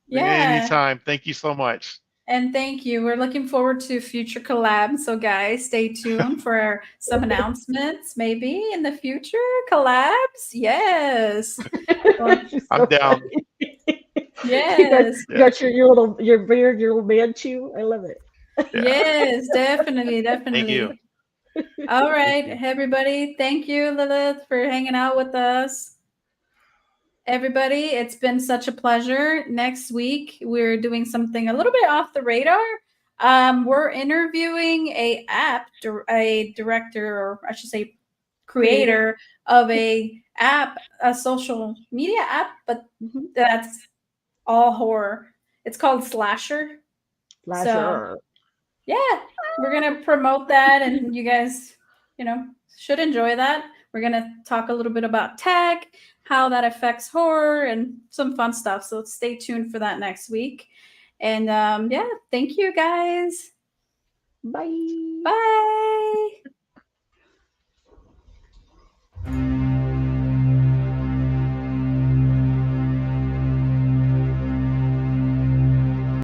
S1: Yeah.
S2: Anytime. Thank you so much.
S1: And thank you. We're looking forward to future collabs. So, guys, stay tuned for some announcements maybe in the future. Collabs. Yes.
S2: I'm down.
S1: Yes.
S6: You got your beard, your little man chew. I love it.
S1: Yes, definitely.
S2: Thank you.
S1: All right, everybody. Thank you, Lilith, for hanging out with us. Everybody, it's been such a pleasure. Next week, we're doing something a little bit off the radar. We're interviewing a director, or I should say creator of a social media app, but that's all horror. It's called Slasher. So, yeah, we're going to promote that, and you guys, should enjoy that. We're going to talk a little bit about tech, how that affects horror, and some fun stuff. So stay tuned for that next week. And yeah, thank you guys.
S6: Bye.
S1: Bye.